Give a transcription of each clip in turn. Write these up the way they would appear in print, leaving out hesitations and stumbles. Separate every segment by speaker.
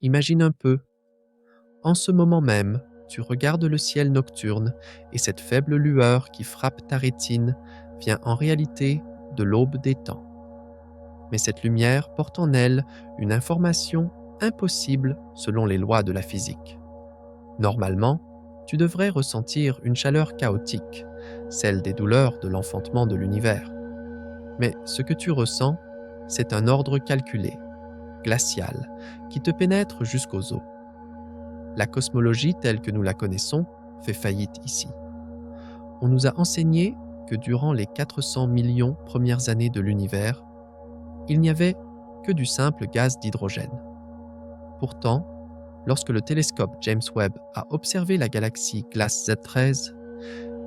Speaker 1: Imagine un peu. En ce moment même, tu regardes le ciel nocturne et cette faible lueur qui frappe ta rétine vient en réalité de l'aube des temps. Mais cette lumière porte en elle une information impossible selon les lois de la physique. Normalement, tu devrais ressentir une chaleur chaotique, celle des douleurs de l'enfantement de l'univers. Mais ce que tu ressens, c'est un ordre calculé, glacial, qui te pénètre jusqu'aux os. La cosmologie telle que nous la connaissons fait faillite ici. On nous a enseigné que durant les 400 millions premières années de l'univers, il n'y avait que du simple gaz d'hydrogène. Pourtant, lorsque le télescope James Webb a observé la galaxie Glass Z13,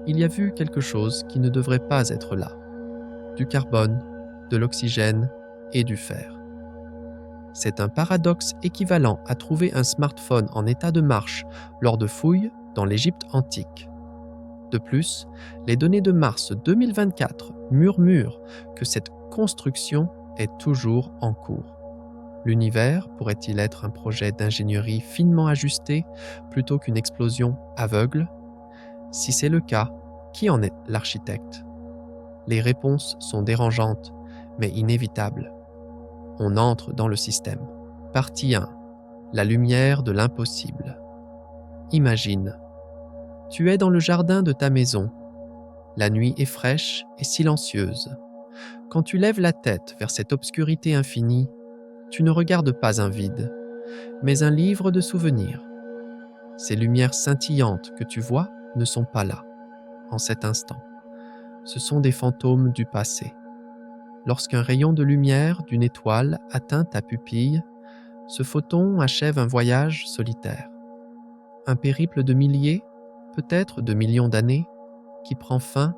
Speaker 1: il y a vu quelque chose qui ne devrait pas être là. Du carbone, de l'oxygène et du fer. C'est un paradoxe équivalent à trouver un smartphone en état de marche lors de fouilles dans l'Égypte antique. De plus, les données de mars 2024 murmurent que cette construction est toujours en cours. L'univers pourrait-il être un projet d'ingénierie finement ajusté plutôt qu'une explosion aveugle? Si c'est le cas, qui en est l'architecte? Les réponses sont dérangeantes, mais inévitables. On entre dans le système. Partie 1. La lumière de l'impossible. Imagine. Tu es dans le jardin de ta maison. La nuit est fraîche et silencieuse. Quand tu lèves la tête vers cette obscurité infinie, tu ne regardes pas un vide, mais un livre de souvenirs. Ces lumières scintillantes que tu vois ne sont pas là, en cet instant. Ce sont des fantômes du passé. Lorsqu'un rayon de lumière d'une étoile atteint ta pupille, ce photon achève un voyage solitaire. Un périple de milliers, peut-être de millions d'années, qui prend fin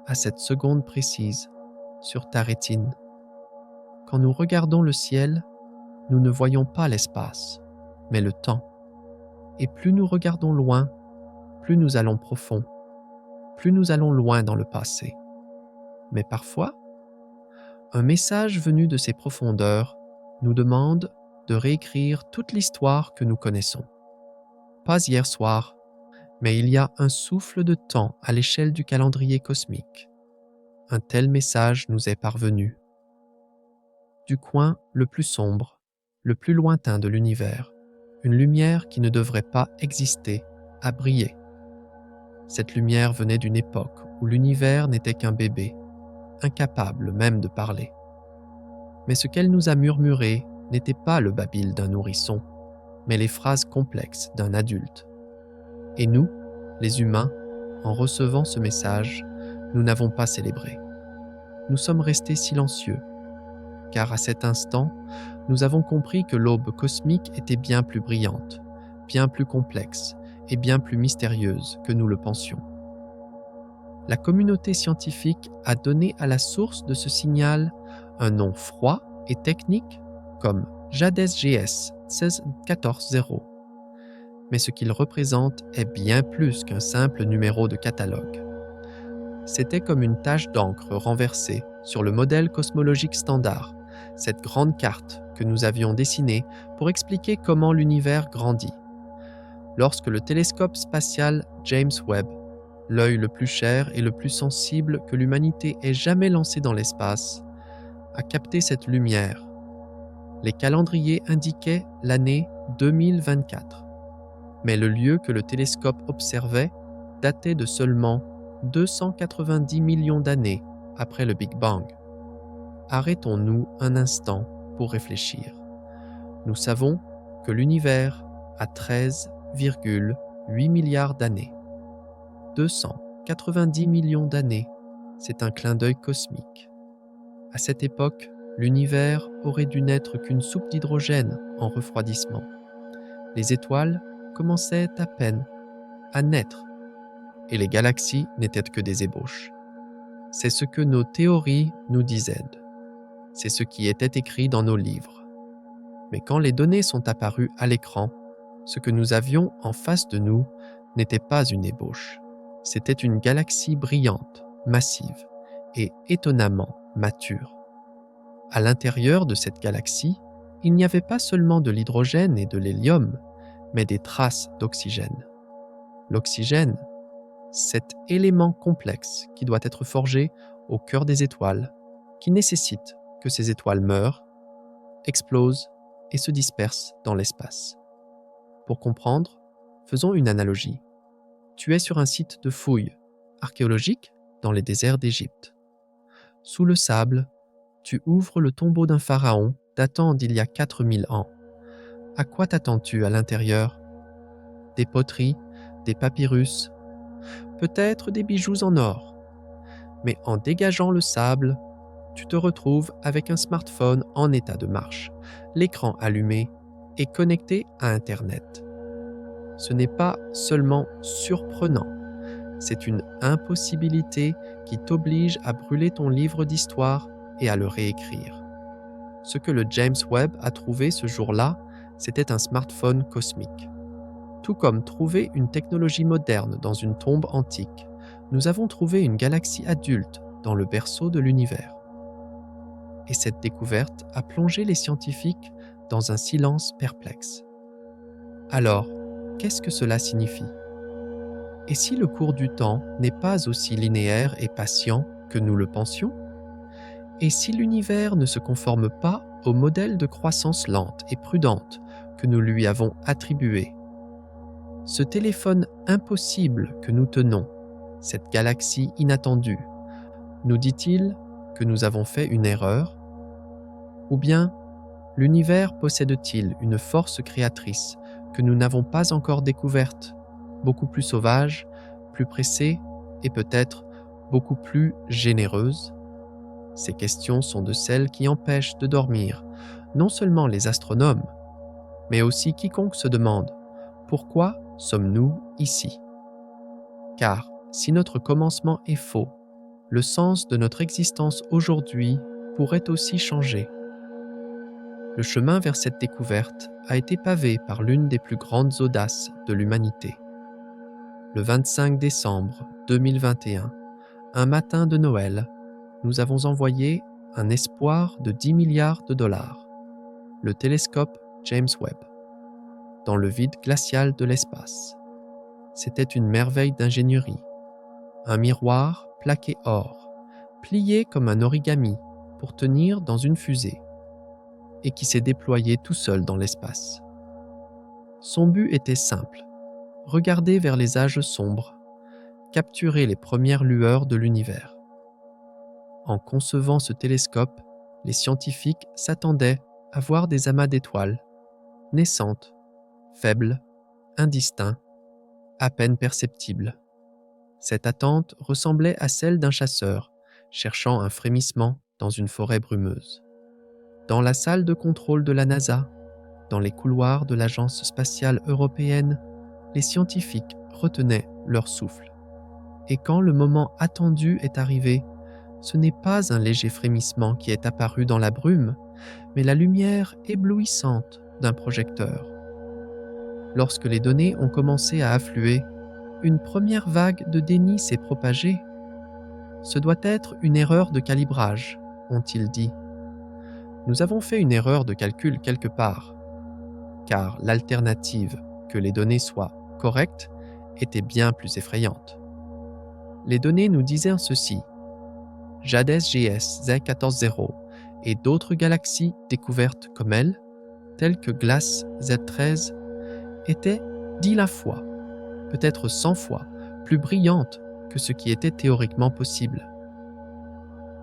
Speaker 1: à cette seconde précise sur ta rétine. Quand nous regardons le ciel, nous ne voyons pas l'espace, mais le temps. Et plus nous regardons loin, plus nous allons profond, plus nous allons loin dans le passé. Mais parfois, un message venu de ces profondeurs nous demande de réécrire toute l'histoire que nous connaissons. Pas hier soir, mais il y a un souffle de temps à l'échelle du calendrier cosmique. Un tel message nous est parvenu. Du coin le plus sombre, le plus lointain de l'univers, une lumière qui ne devrait pas exister a brillé. Cette lumière venait d'une époque où l'univers n'était qu'un bébé, incapable même de parler. Mais ce qu'elle nous a murmuré n'était pas le babil d'un nourrisson, mais les phrases complexes d'un adulte. Et nous, les humains, en recevant ce message, nous n'avons pas célébré. Nous sommes restés silencieux, car à cet instant, nous avons compris que l'aube cosmique était bien plus brillante, bien plus complexe et bien plus mystérieuse que nous le pensions. La communauté scientifique a donné à la source de ce signal un nom froid et technique comme JADES-GS 16140. Mais ce qu'il représente est bien plus qu'un simple numéro de catalogue. C'était comme une tache d'encre renversée sur le modèle cosmologique standard, cette grande carte que nous avions dessinée pour expliquer comment l'univers grandit. Lorsque le télescope spatial James Webb, l'œil le plus cher et le plus sensible que l'humanité ait jamais lancé dans l'espace, a capté cette lumière, les calendriers indiquaient l'année 2024. Mais le lieu que le télescope observait datait de seulement 290 millions d'années après le Big Bang. Arrêtons-nous un instant pour réfléchir. Nous savons que l'univers a 13,8 milliards d'années. 290 millions d'années, c'est un clin d'œil cosmique. À cette époque, l'univers aurait dû n'être qu'une soupe d'hydrogène en refroidissement. Les étoiles commençaient à peine à naître et les galaxies n'étaient que des ébauches. C'est ce que nos théories nous disaient. C'est ce qui était écrit dans nos livres. Mais quand les données sont apparues à l'écran, ce que nous avions en face de nous n'était pas une ébauche. C'était une galaxie brillante, massive et étonnamment mature. À l'intérieur de cette galaxie, il n'y avait pas seulement de l'hydrogène et de l'hélium, mais des traces d'oxygène. L'oxygène, cet élément complexe qui doit être forgé au cœur des étoiles, qui nécessite que ces étoiles meurent, explosent et se dispersent dans l'espace. Pour comprendre, faisons une analogie. Tu es sur un site de fouilles archéologiques dans les déserts d'Égypte. Sous le sable, tu ouvres le tombeau d'un pharaon datant d'il y a 4000 ans. À quoi t'attends-tu à l'intérieur? Des poteries, des papyrus, peut-être des bijoux en or. Mais en dégageant le sable, tu te retrouves avec un smartphone en état de marche, l'écran allumé et connecté à Internet. Ce n'est pas seulement surprenant, c'est une impossibilité qui t'oblige à brûler ton livre d'histoire et à le réécrire. Ce que le James Webb a trouvé ce jour-là, c'était un smartphone cosmique. Tout comme trouver une technologie moderne dans une tombe antique, nous avons trouvé une galaxie adulte dans le berceau de l'univers. Et cette découverte a plongé les scientifiques dans un silence perplexe. Alors, qu'est-ce que cela signifie? Et si le cours du temps n'est pas aussi linéaire et patient que nous le pensions? Et si l'univers ne se conforme pas au modèle de croissance lente et prudente que nous lui avons attribué? Ce téléphone impossible que nous tenons, cette galaxie inattendue, nous dit-il que nous avons fait une erreur? Ou bien, l'univers possède-t-il une force créatrice que nous n'avons pas encore découverte, beaucoup plus sauvage, plus pressée et peut-être beaucoup plus généreuse? Ces questions sont de celles qui empêchent de dormir non seulement les astronomes, mais aussi quiconque se demande pourquoi sommes-nous ici? Car si notre commencement est faux, le sens de notre existence aujourd'hui pourrait aussi changer. Le chemin vers cette découverte a été pavé par l'une des plus grandes audaces de l'humanité. Le 25 décembre 2021, un matin de Noël, nous avons envoyé un espoir de 10 milliards de dollars, le télescope James Webb, dans le vide glacial de l'espace. C'était une merveille d'ingénierie, un miroir plaqué or, plié comme un origami pour tenir dans une fusée, et qui s'est déployé tout seul dans l'espace. Son but était simple, regarder vers les âges sombres, capturer les premières lueurs de l'univers. En concevant ce télescope, les scientifiques s'attendaient à voir des amas d'étoiles, naissantes, faibles, indistincts, à peine perceptibles. Cette attente ressemblait à celle d'un chasseur cherchant un frémissement dans une forêt brumeuse. Dans la salle de contrôle de la NASA, dans les couloirs de l'Agence spatiale européenne, les scientifiques retenaient leur souffle. Et quand le moment attendu est arrivé, ce n'est pas un léger frémissement qui est apparu dans la brume, mais la lumière éblouissante d'un projecteur. Lorsque les données ont commencé à affluer, une première vague de déni s'est propagée. Ce doit être une erreur de calibrage, ont-ils dit. Nous avons fait une erreur de calcul quelque part, car l'alternative, que les données soient correctes, était bien plus effrayante. Les données nous disaient ceci: Jades GS Z14-0 et d'autres galaxies découvertes comme elle, telles que Glass Z13, étaient 10 la fois, peut-être 100 fois, plus brillantes que ce qui était théoriquement possible.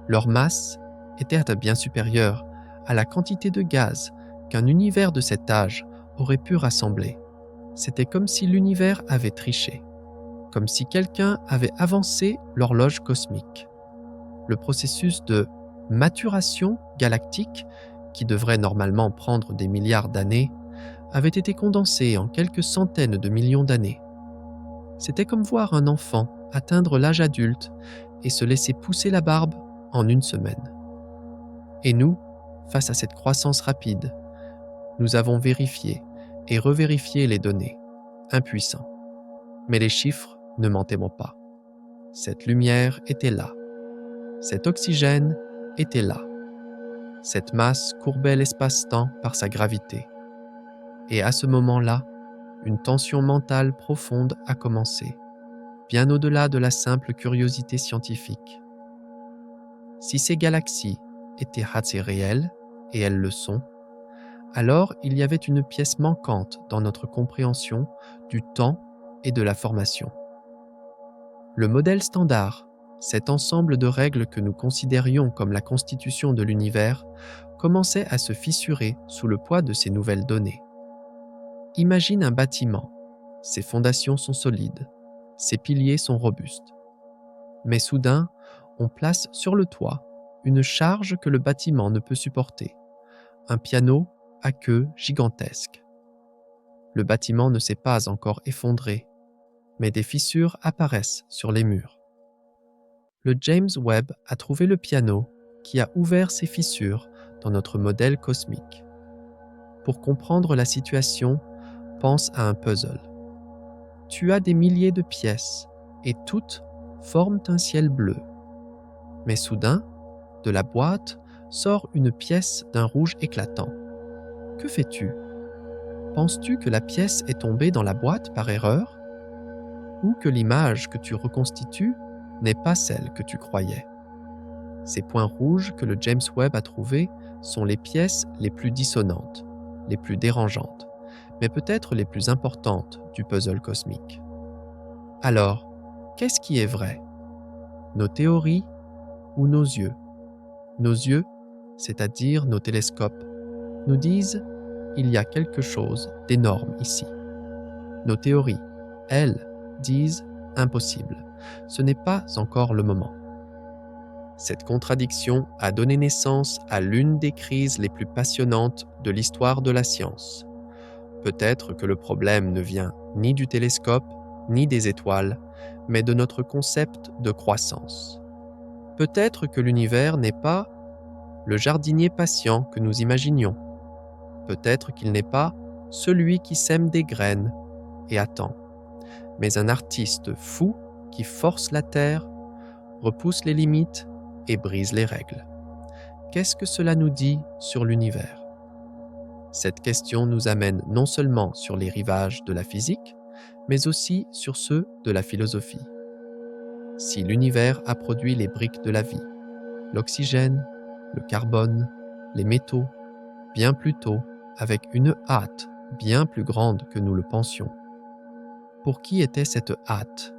Speaker 1: Leur masse était bien supérieure à la quantité de gaz qu'un univers de cet âge aurait pu rassembler. C'était comme si l'univers avait triché, comme si quelqu'un avait avancé l'horloge cosmique. Le processus de maturation galactique, qui devrait normalement prendre des milliards d'années, avait été condensé en quelques centaines de millions d'années. C'était comme voir un enfant atteindre l'âge adulte et se laisser pousser la barbe en une semaine. Et nous, face à cette croissance rapide, nous avons vérifié et revérifié les données, impuissants. Mais les chiffres ne mentaient pas. Cette lumière était là. Cet oxygène était là. Cette masse courbait l'espace-temps par sa gravité. Et à ce moment-là, une tension mentale profonde a commencé, bien au-delà de la simple curiosité scientifique. Si ces galaxies étaient assez réelles, et elles le sont, alors il y avait une pièce manquante dans notre compréhension du temps et de la formation. Le modèle standard, cet ensemble de règles que nous considérions comme la constitution de l'univers, commençait à se fissurer sous le poids de ces nouvelles données. Imagine un bâtiment. Ses fondations sont solides, ses piliers sont robustes. Mais soudain, on place sur le toit une charge que le bâtiment ne peut supporter, un piano à queue gigantesque. Le bâtiment ne s'est pas encore effondré, mais des fissures apparaissent sur les murs. Le James Webb a trouvé le piano qui a ouvert ces fissures dans notre modèle cosmique. Pour comprendre la situation, pense à un puzzle. Tu as des milliers de pièces et toutes forment un ciel bleu. Mais soudain, de la boîte sort une pièce d'un rouge éclatant. Que fais-tu? Penses-tu que la pièce est tombée dans la boîte par erreur? Ou que l'image que tu reconstitues n'est pas celle que tu croyais? Ces points rouges que le James Webb a trouvés sont les pièces les plus dissonantes, les plus dérangeantes, mais peut-être les plus importantes du puzzle cosmique. Alors, qu'est-ce qui est vrai? Nos théories ou nos yeux? Nos yeux, c'est-à-dire nos télescopes, nous disent « il y a quelque chose d'énorme ici ». Nos théories, elles, disent « impossible, ce n'est pas encore le moment ». Cette contradiction a donné naissance à l'une des crises les plus passionnantes de l'histoire de la science. Peut-être que le problème ne vient ni du télescope, ni des étoiles, mais de notre concept de croissance. Peut-être que l'univers n'est pas le jardinier patient que nous imaginions. Peut-être qu'il n'est pas celui qui sème des graines et attend, mais un artiste fou qui force la terre, repousse les limites et brise les règles. Qu'est-ce que cela nous dit sur l'univers? Cette question nous amène non seulement sur les rivages de la physique, mais aussi sur ceux de la philosophie. Si l'univers a produit les briques de la vie, l'oxygène, le carbone, les métaux, bien plus tôt, avec une hâte bien plus grande que nous le pensions. Pour qui était cette hâte?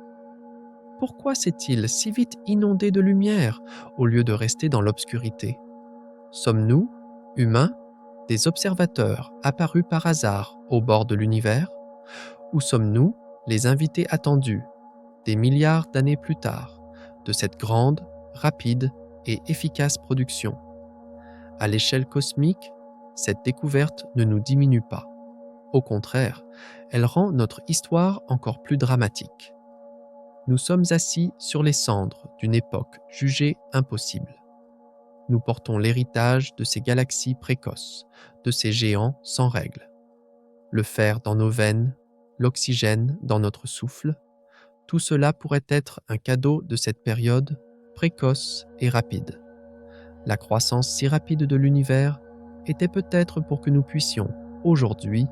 Speaker 1: Pourquoi s'est-il si vite inondé de lumière au lieu de rester dans l'obscurité? Sommes-nous, humains, des observateurs apparus par hasard au bord de l'univers? Ou sommes-nous les invités attendus, des milliards d'années plus tard, de cette grande, rapide et efficace production? À l'échelle cosmique, cette découverte ne nous diminue pas. Au contraire, elle rend notre histoire encore plus dramatique. Nous sommes assis sur les cendres d'une époque jugée impossible. Nous portons l'héritage de ces galaxies précoces, de ces géants sans règles. Le fer dans nos veines, l'oxygène dans notre souffle, tout cela pourrait être un cadeau de cette période précoce et rapide. La croissance si rapide de l'univers était peut-être pour que nous puissions, aujourd'hui,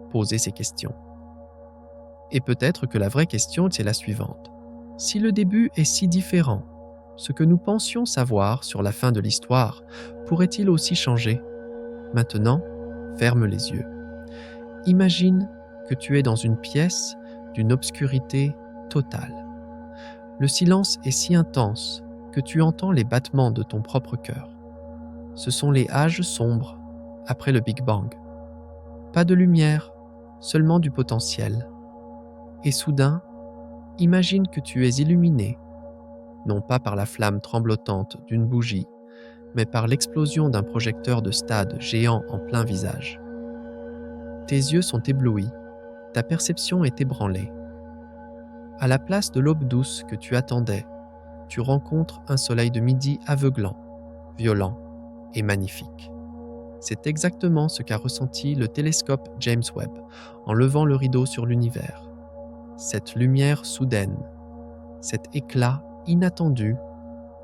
Speaker 1: poser ces questions. Et peut-être que la vraie question, c'est la suivante. Si le début est si différent, ce que nous pensions savoir sur la fin de l'histoire pourrait-il aussi changer? Maintenant, ferme les yeux. Imagine que tu es dans une pièce d'une obscurité totale. Le silence est si intense que tu entends les battements de ton propre cœur. Ce sont les âges sombres après le Big Bang. Pas de lumière, seulement du potentiel. Et soudain, imagine que tu es illuminé, non pas par la flamme tremblotante d'une bougie, mais par l'explosion d'un projecteur de stade géant en plein visage. Tes yeux sont éblouis, ta perception est ébranlée. À la place de l'aube douce que tu attendais, tu rencontres un soleil de midi aveuglant, violent et magnifique. C'est exactement ce qu'a ressenti le télescope James Webb en levant le rideau sur l'univers. Cette lumière soudaine, cet éclat inattendu,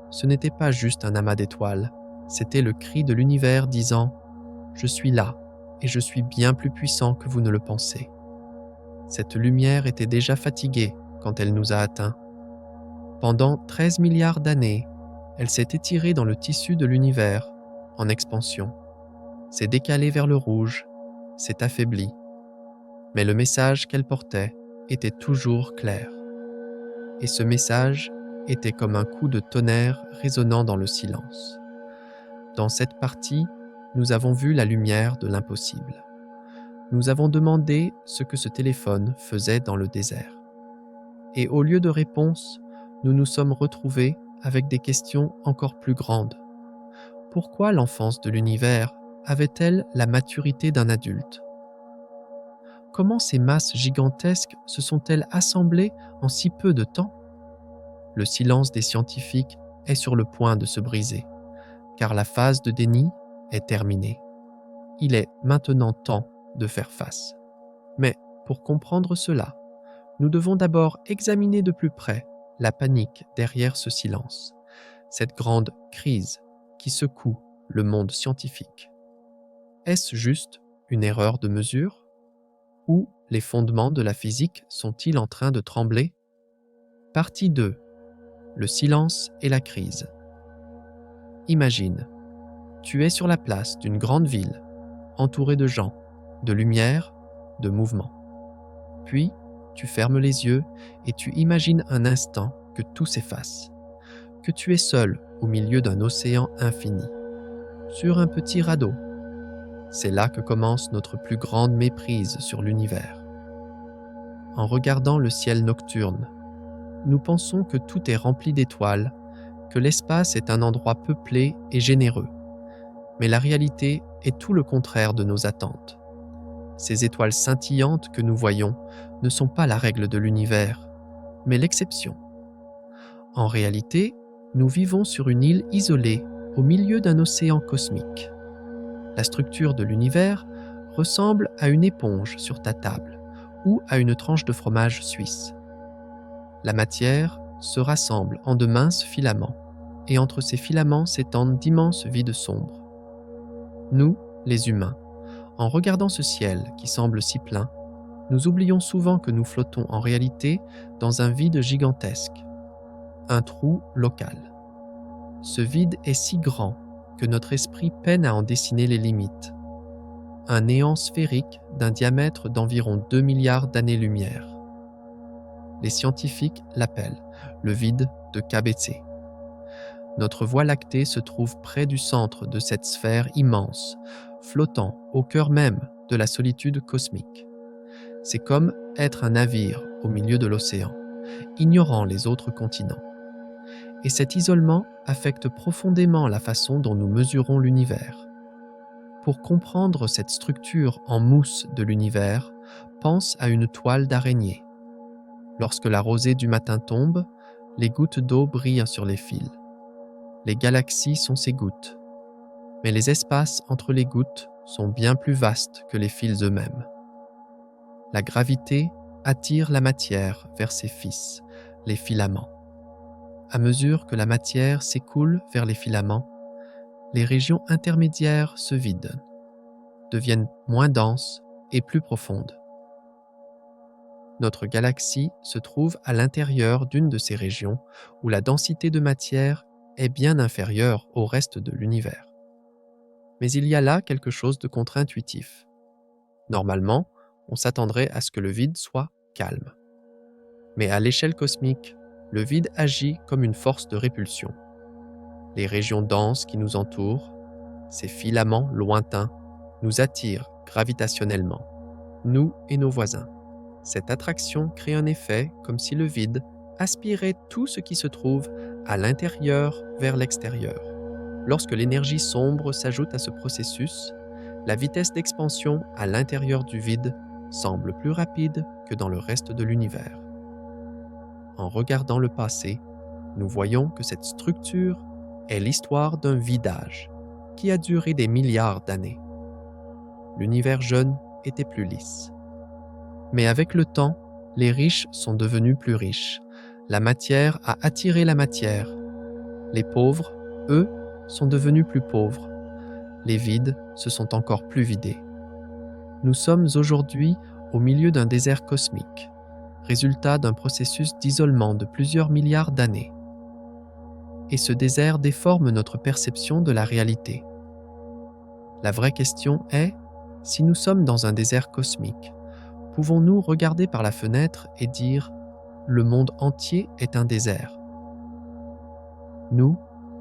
Speaker 1: ce n'était pas juste un amas d'étoiles, C'était le cri de l'univers disant « Je suis là et je suis bien plus puissant que vous ne le pensez ». Cette lumière était déjà fatiguée quand elle nous a atteints. Pendant 13 milliards d'années, elle s'est étirée dans le tissu de l'univers, en expansion, s'est décalée vers le rouge, s'est affaiblie. Mais le message qu'elle portait était toujours clair. Et ce message était comme un coup de tonnerre résonnant dans le silence. Dans cette partie, nous avons vu la lumière de l'impossible. Nous avons demandé ce que ce téléphone faisait dans le désert. Et au lieu de réponse, nous nous sommes retrouvés avec des questions encore plus grandes. Pourquoi l'enfance de l'univers avait-elle la maturité d'un adulte? Comment ces masses gigantesques se sont-elles assemblées en si peu de temps? Le silence des scientifiques est sur le point de se briser, car la phase de déni est terminée. Il est maintenant temps de faire face. Mais pour comprendre cela, nous devons d'abord examiner de plus près la panique derrière ce silence, cette grande crise qui secoue le monde scientifique. Est-ce juste une erreur de mesure? Ou les fondements de la physique sont-ils en train de trembler? Partie 2. Le silence et la crise. Imagine, tu es sur la place d'une grande ville, entouré de gens, de lumière, de mouvement. Puis, tu fermes les yeux et tu imagines un instant que tout s'efface, que tu es seul au milieu d'un océan infini, sur un petit radeau. C'est là que commence notre plus grande méprise sur l'univers. En regardant le ciel nocturne, nous pensons que tout est rempli d'étoiles, que l'espace est un endroit peuplé et généreux. Mais la réalité est tout le contraire de nos attentes. Ces étoiles scintillantes que nous voyons ne sont pas la règle de l'univers, mais l'exception. En réalité, nous vivons sur une île isolée au milieu d'un océan cosmique. La structure de l'univers ressemble à une éponge sur ta table ou à une tranche de fromage suisse. La matière se rassemble en de minces filaments, et entre ces filaments s'étendent d'immenses vides sombres. Nous, les humains, en regardant ce ciel qui semble si plein, nous oublions souvent que nous flottons en réalité dans un vide gigantesque, un trou local. Ce vide est si grand que notre esprit peine à en dessiner les limites. Un néant sphérique d'un diamètre d'environ 2 milliards d'années-lumière. Les scientifiques l'appellent le vide de KBT. Notre Voie lactée se trouve près du centre de cette sphère immense, flottant au cœur même de la solitude cosmique. C'est comme être un navire au milieu de l'océan, ignorant les autres continents. Et cet isolement affecte profondément la façon dont nous mesurons l'univers. Pour comprendre cette structure en mousse de l'univers, pense à une toile d'araignée. Lorsque la rosée du matin tombe, les gouttes d'eau brillent sur les fils. Les galaxies sont ces gouttes, mais les espaces entre les gouttes sont bien plus vastes que les fils eux-mêmes. La gravité attire la matière vers ses fils, les filaments. À mesure que la matière s'écoule vers les filaments, les régions intermédiaires se vident, deviennent moins denses et plus profondes. Notre galaxie se trouve à l'intérieur d'une de ces régions où la densité de matière est bien inférieure au reste de l'univers. Mais il y a là quelque chose de contre-intuitif. Normalement, on s'attendrait à ce que le vide soit calme. Mais à l'échelle cosmique, le vide agit comme une force de répulsion. Les régions denses qui nous entourent, ces filaments lointains, nous attirent gravitationnellement, nous et nos voisins. Cette attraction crée un effet comme si le vide aspirait tout ce qui se trouve à l'intérieur vers l'extérieur. Lorsque l'énergie sombre s'ajoute à ce processus, la vitesse d'expansion à l'intérieur du vide semble plus rapide que dans le reste de l'univers. En regardant le passé, nous voyons que cette structure est l'histoire d'un vidage qui a duré des milliards d'années. L'univers jeune était plus lisse. Mais avec le temps, les riches sont devenus plus riches. La matière a attiré la matière. Les pauvres, eux, sont devenus plus pauvres. Les vides se sont encore plus vidés. Nous sommes aujourd'hui au milieu d'un désert cosmique, résultat d'un processus d'isolement de plusieurs milliards d'années. Et ce désert déforme notre perception de la réalité. La vraie question est, si nous sommes dans un désert cosmique, pouvons-nous regarder par la fenêtre et dire « le monde entier est un désert ». Nous,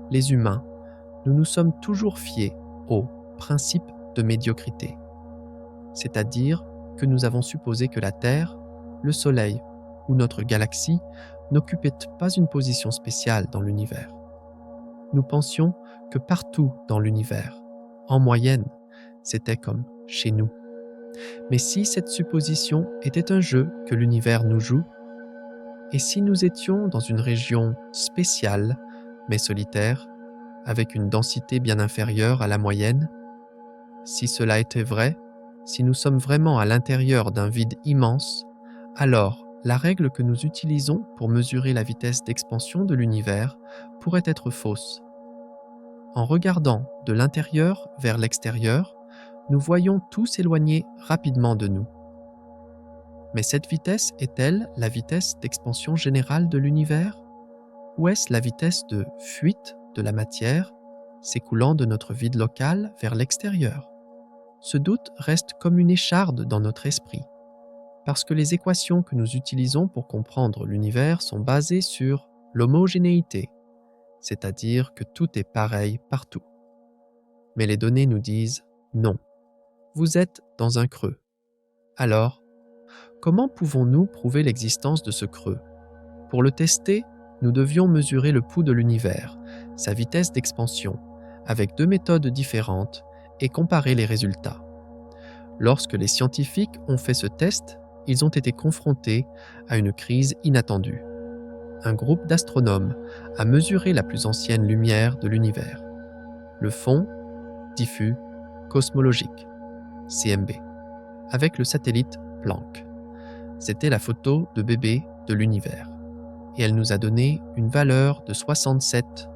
Speaker 1: les humains, nous nous sommes toujours fiés au principe de médiocrité, c'est-à-dire que nous avons supposé que la Terre, le Soleil ou notre galaxie n'occupaient pas une position spéciale dans l'univers. Nous pensions que partout dans l'univers, en moyenne, c'était comme chez nous. Mais si cette supposition était un jeu que l'univers nous joue, et si nous étions dans une région spéciale, mais solitaire, avec une densité bien inférieure à la moyenne, si cela était vrai, si nous sommes vraiment à l'intérieur d'un vide immense, alors la règle que nous utilisons pour mesurer la vitesse d'expansion de l'univers pourrait être fausse. En regardant de l'intérieur vers l'extérieur, nous voyons tout s'éloigner rapidement de nous. Mais cette vitesse est-elle la vitesse d'expansion générale de l'univers? Ou est-ce la vitesse de fuite de la matière s'écoulant de notre vide local vers l'extérieur? Ce doute reste comme une écharde dans notre esprit, parce que les équations que nous utilisons pour comprendre l'univers sont basées sur l'homogénéité, c'est-à-dire que tout est pareil partout. Mais les données nous disent non, vous êtes dans un creux. Alors, comment pouvons-nous prouver l'existence de ce creux? Pour le tester, nous devions mesurer le pouls de l'univers, sa vitesse d'expansion, avec deux méthodes différentes et comparer les résultats. Lorsque les scientifiques ont fait ce test, ils ont été confrontés à une crise inattendue. Un groupe d'astronomes a mesuré la plus ancienne lumière de l'univers, le fond diffus cosmologique, CMB, avec le satellite Planck. C'était la photo de bébé de l'univers, et elle nous a donné une valeur de 67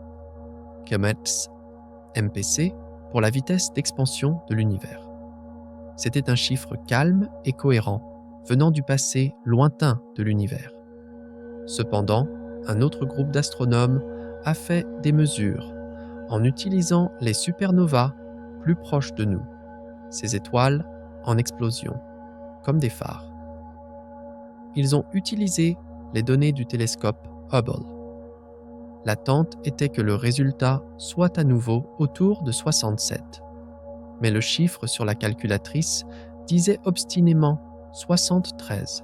Speaker 1: km/mpc pour la vitesse d'expansion de l'univers. C'était un chiffre calme et cohérent, venant du passé lointain de l'univers. Cependant, un autre groupe d'astronomes a fait des mesures en utilisant les supernovas plus proches de nous, ces étoiles en explosion, comme des phares. Ils ont utilisé les données du télescope Hubble. L'attente était que le résultat soit à nouveau autour de 67. Mais le chiffre sur la calculatrice disait obstinément 73,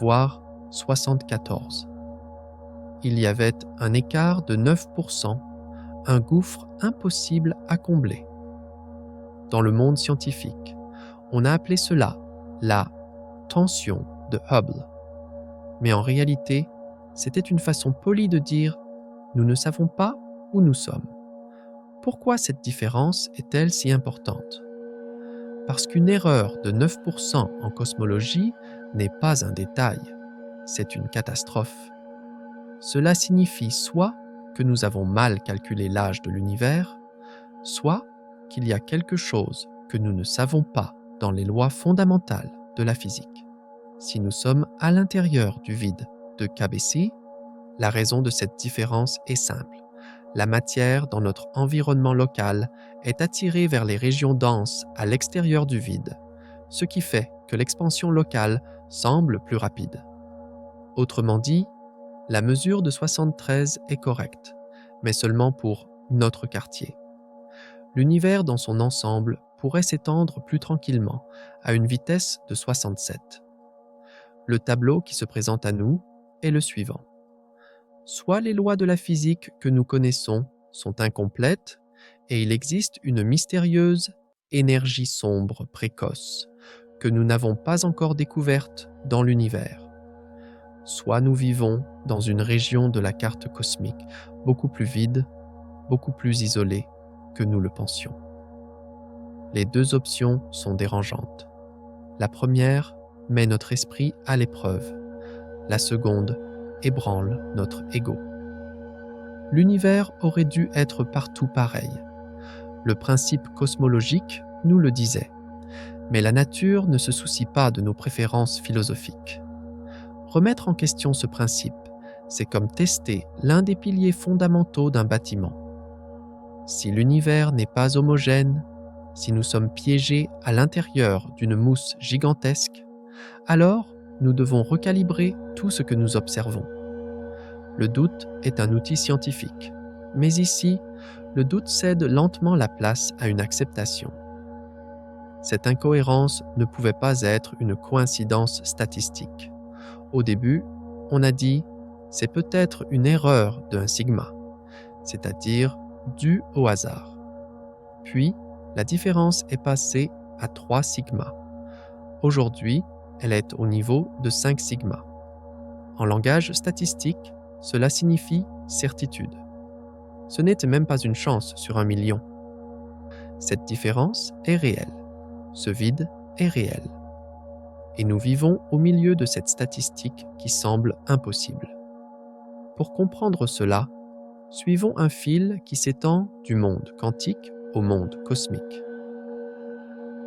Speaker 1: voire 74. Il y avait un écart de 9%, un gouffre impossible à combler. Dans le monde scientifique, on a appelé cela la tension de Hubble. Mais en réalité, c'était une façon polie de dire « nous ne savons pas où nous sommes ». Pourquoi cette différence est-elle si importante? Parce qu'une erreur de 9% en cosmologie n'est pas un détail, c'est une catastrophe. Cela signifie soit que nous avons mal calculé l'âge de l'univers, soit qu'il y a quelque chose que nous ne savons pas dans les lois fondamentales de la physique. Si nous sommes à l'intérieur du vide de KBC, la raison de cette différence est simple. La matière dans notre environnement local est attirée vers les régions denses à l'extérieur du vide, ce qui fait que l'expansion locale semble plus rapide. Autrement dit, la mesure de 73 est correcte, mais seulement pour notre quartier. L'univers dans son ensemble pourrait s'étendre plus tranquillement à une vitesse de 67. Le tableau qui se présente à nous est le suivant. Soit les lois de la physique que nous connaissons sont incomplètes et il existe une mystérieuse énergie sombre précoce que nous n'avons pas encore découverte dans l'univers. Soit nous vivons dans une région de la carte cosmique beaucoup plus vide, beaucoup plus isolée que nous le pensions. Les deux options sont dérangeantes. La première met notre esprit à l'épreuve. La seconde ébranle notre ego. l'univers aurait dû être partout pareil. Le principe cosmologique nous le disait. Mais la nature ne se soucie pas de nos préférences philosophiques. Remettre en question ce principe, c'est comme tester l'un des piliers fondamentaux d'un bâtiment. Si l'univers n'est pas homogène, si nous sommes piégés à l'intérieur d'une mousse gigantesque, alors nous devons recalibrer tout ce que nous observons. Le doute est un outil scientifique, mais ici, le doute cède lentement la place à une acceptation. Cette incohérence ne pouvait pas être une coïncidence statistique. Au début, on a dit « c'est peut-être une erreur d'un sigma », c'est-à-dire due au hasard. Puis, la différence est passée à 3 sigma. Aujourd'hui, elle est au niveau de 5 sigma. En langage statistique, cela signifie certitude. Ce n'était même pas une chance sur 1 million. Cette différence est réelle. Ce vide est réel. Et nous vivons au milieu de cette statistique qui semble impossible. Pour comprendre cela, suivons un fil qui s'étend du monde quantique au monde cosmique.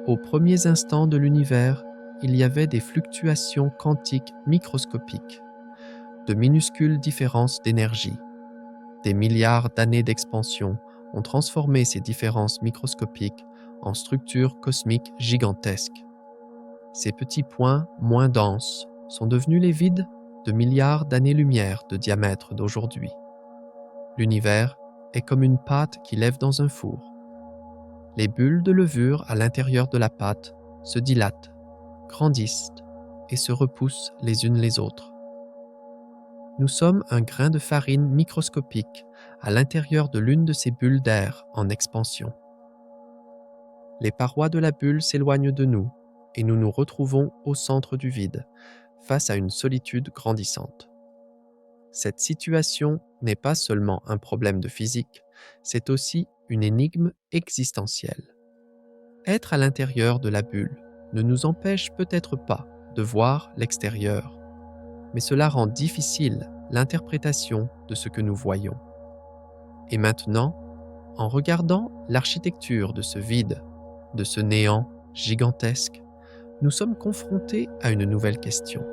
Speaker 1: Aux premiers instants de l'univers, il y avait des fluctuations quantiques microscopiques, de minuscules différences d'énergie. Des milliards d'années d'expansion ont transformé ces différences microscopiques en structures cosmiques gigantesques. Ces petits points moins denses sont devenus les vides de milliards d'années-lumière de diamètre d'aujourd'hui. L'univers est comme une pâte qui lève dans un four. Les bulles de levure à l'intérieur de la pâte se dilatent, grandissent et se repoussent les unes les autres. Nous sommes un grain de farine microscopique à l'intérieur de l'une de ces bulles d'air en expansion. Les parois de la bulle s'éloignent de nous et nous nous retrouvons au centre du vide, face à une solitude grandissante. Cette situation n'est pas seulement un problème de physique, c'est aussi une énigme existentielle. Être à l'intérieur de la bulle ne nous empêche peut-être pas de voir l'extérieur, mais cela rend difficile l'interprétation de ce que nous voyons. Et maintenant, en regardant l'architecture de ce vide, de ce néant gigantesque, nous sommes confrontés à une nouvelle question.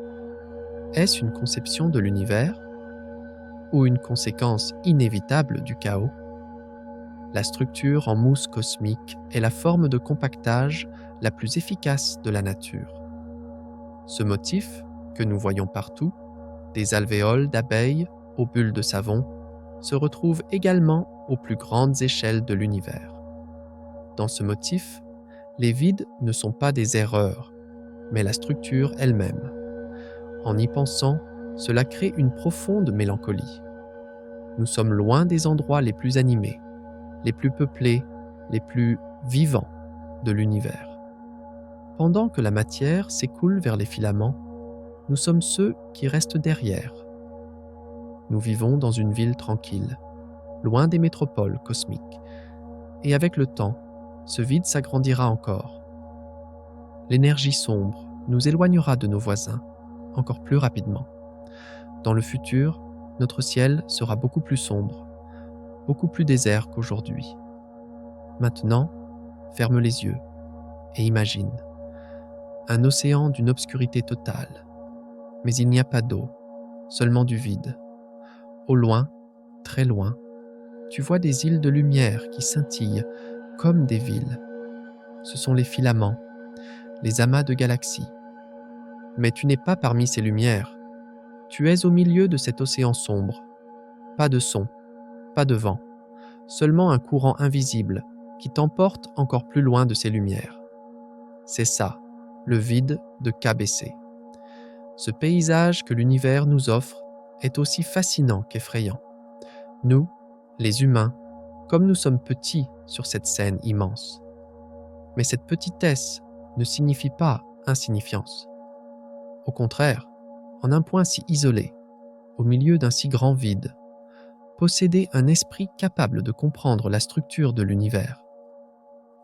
Speaker 1: Est-ce une conception de l'univers ou une conséquence inévitable du chaos? La structure en mousse cosmique est la forme de compactage la plus efficace de la nature. Ce motif, que nous voyons partout, des alvéoles d'abeilles aux bulles de savon, se retrouve également aux plus grandes échelles de l'univers. Dans ce motif, les vides ne sont pas des erreurs, mais la structure elle-même. En y pensant, cela crée une profonde mélancolie. Nous sommes loin des endroits les plus animés, les plus peuplés, les plus vivants de l'univers. Pendant que la matière s'écoule vers les filaments, nous sommes ceux qui restent derrière. Nous vivons dans une ville tranquille, loin des métropoles cosmiques, et avec le temps, ce vide s'agrandira encore. L'énergie sombre nous éloignera de nos voisins, encore plus rapidement. Dans le futur, notre ciel sera beaucoup plus sombre, beaucoup plus désert qu'aujourd'hui. Maintenant, ferme les yeux et imagine. Un océan d'une obscurité totale, mais il n'y a pas d'eau, seulement du vide. Au loin, très loin, tu vois des îles de lumière qui scintillent comme des villes. Ce sont les filaments, les amas de galaxies. Mais tu n'es pas parmi ces lumières. Tu es au milieu de cet océan sombre. Pas de son, pas de vent, seulement un courant invisible qui t'emporte encore plus loin de ces lumières. C'est ça, le vide de KBC. Ce paysage que l'univers nous offre est aussi fascinant qu'effrayant. Nous, les humains, comme nous sommes petits sur cette scène immense. Mais cette petitesse ne signifie pas insignifiance. Au contraire, en un point si isolé, au milieu d'un si grand vide, posséder un esprit capable de comprendre la structure de l'univers,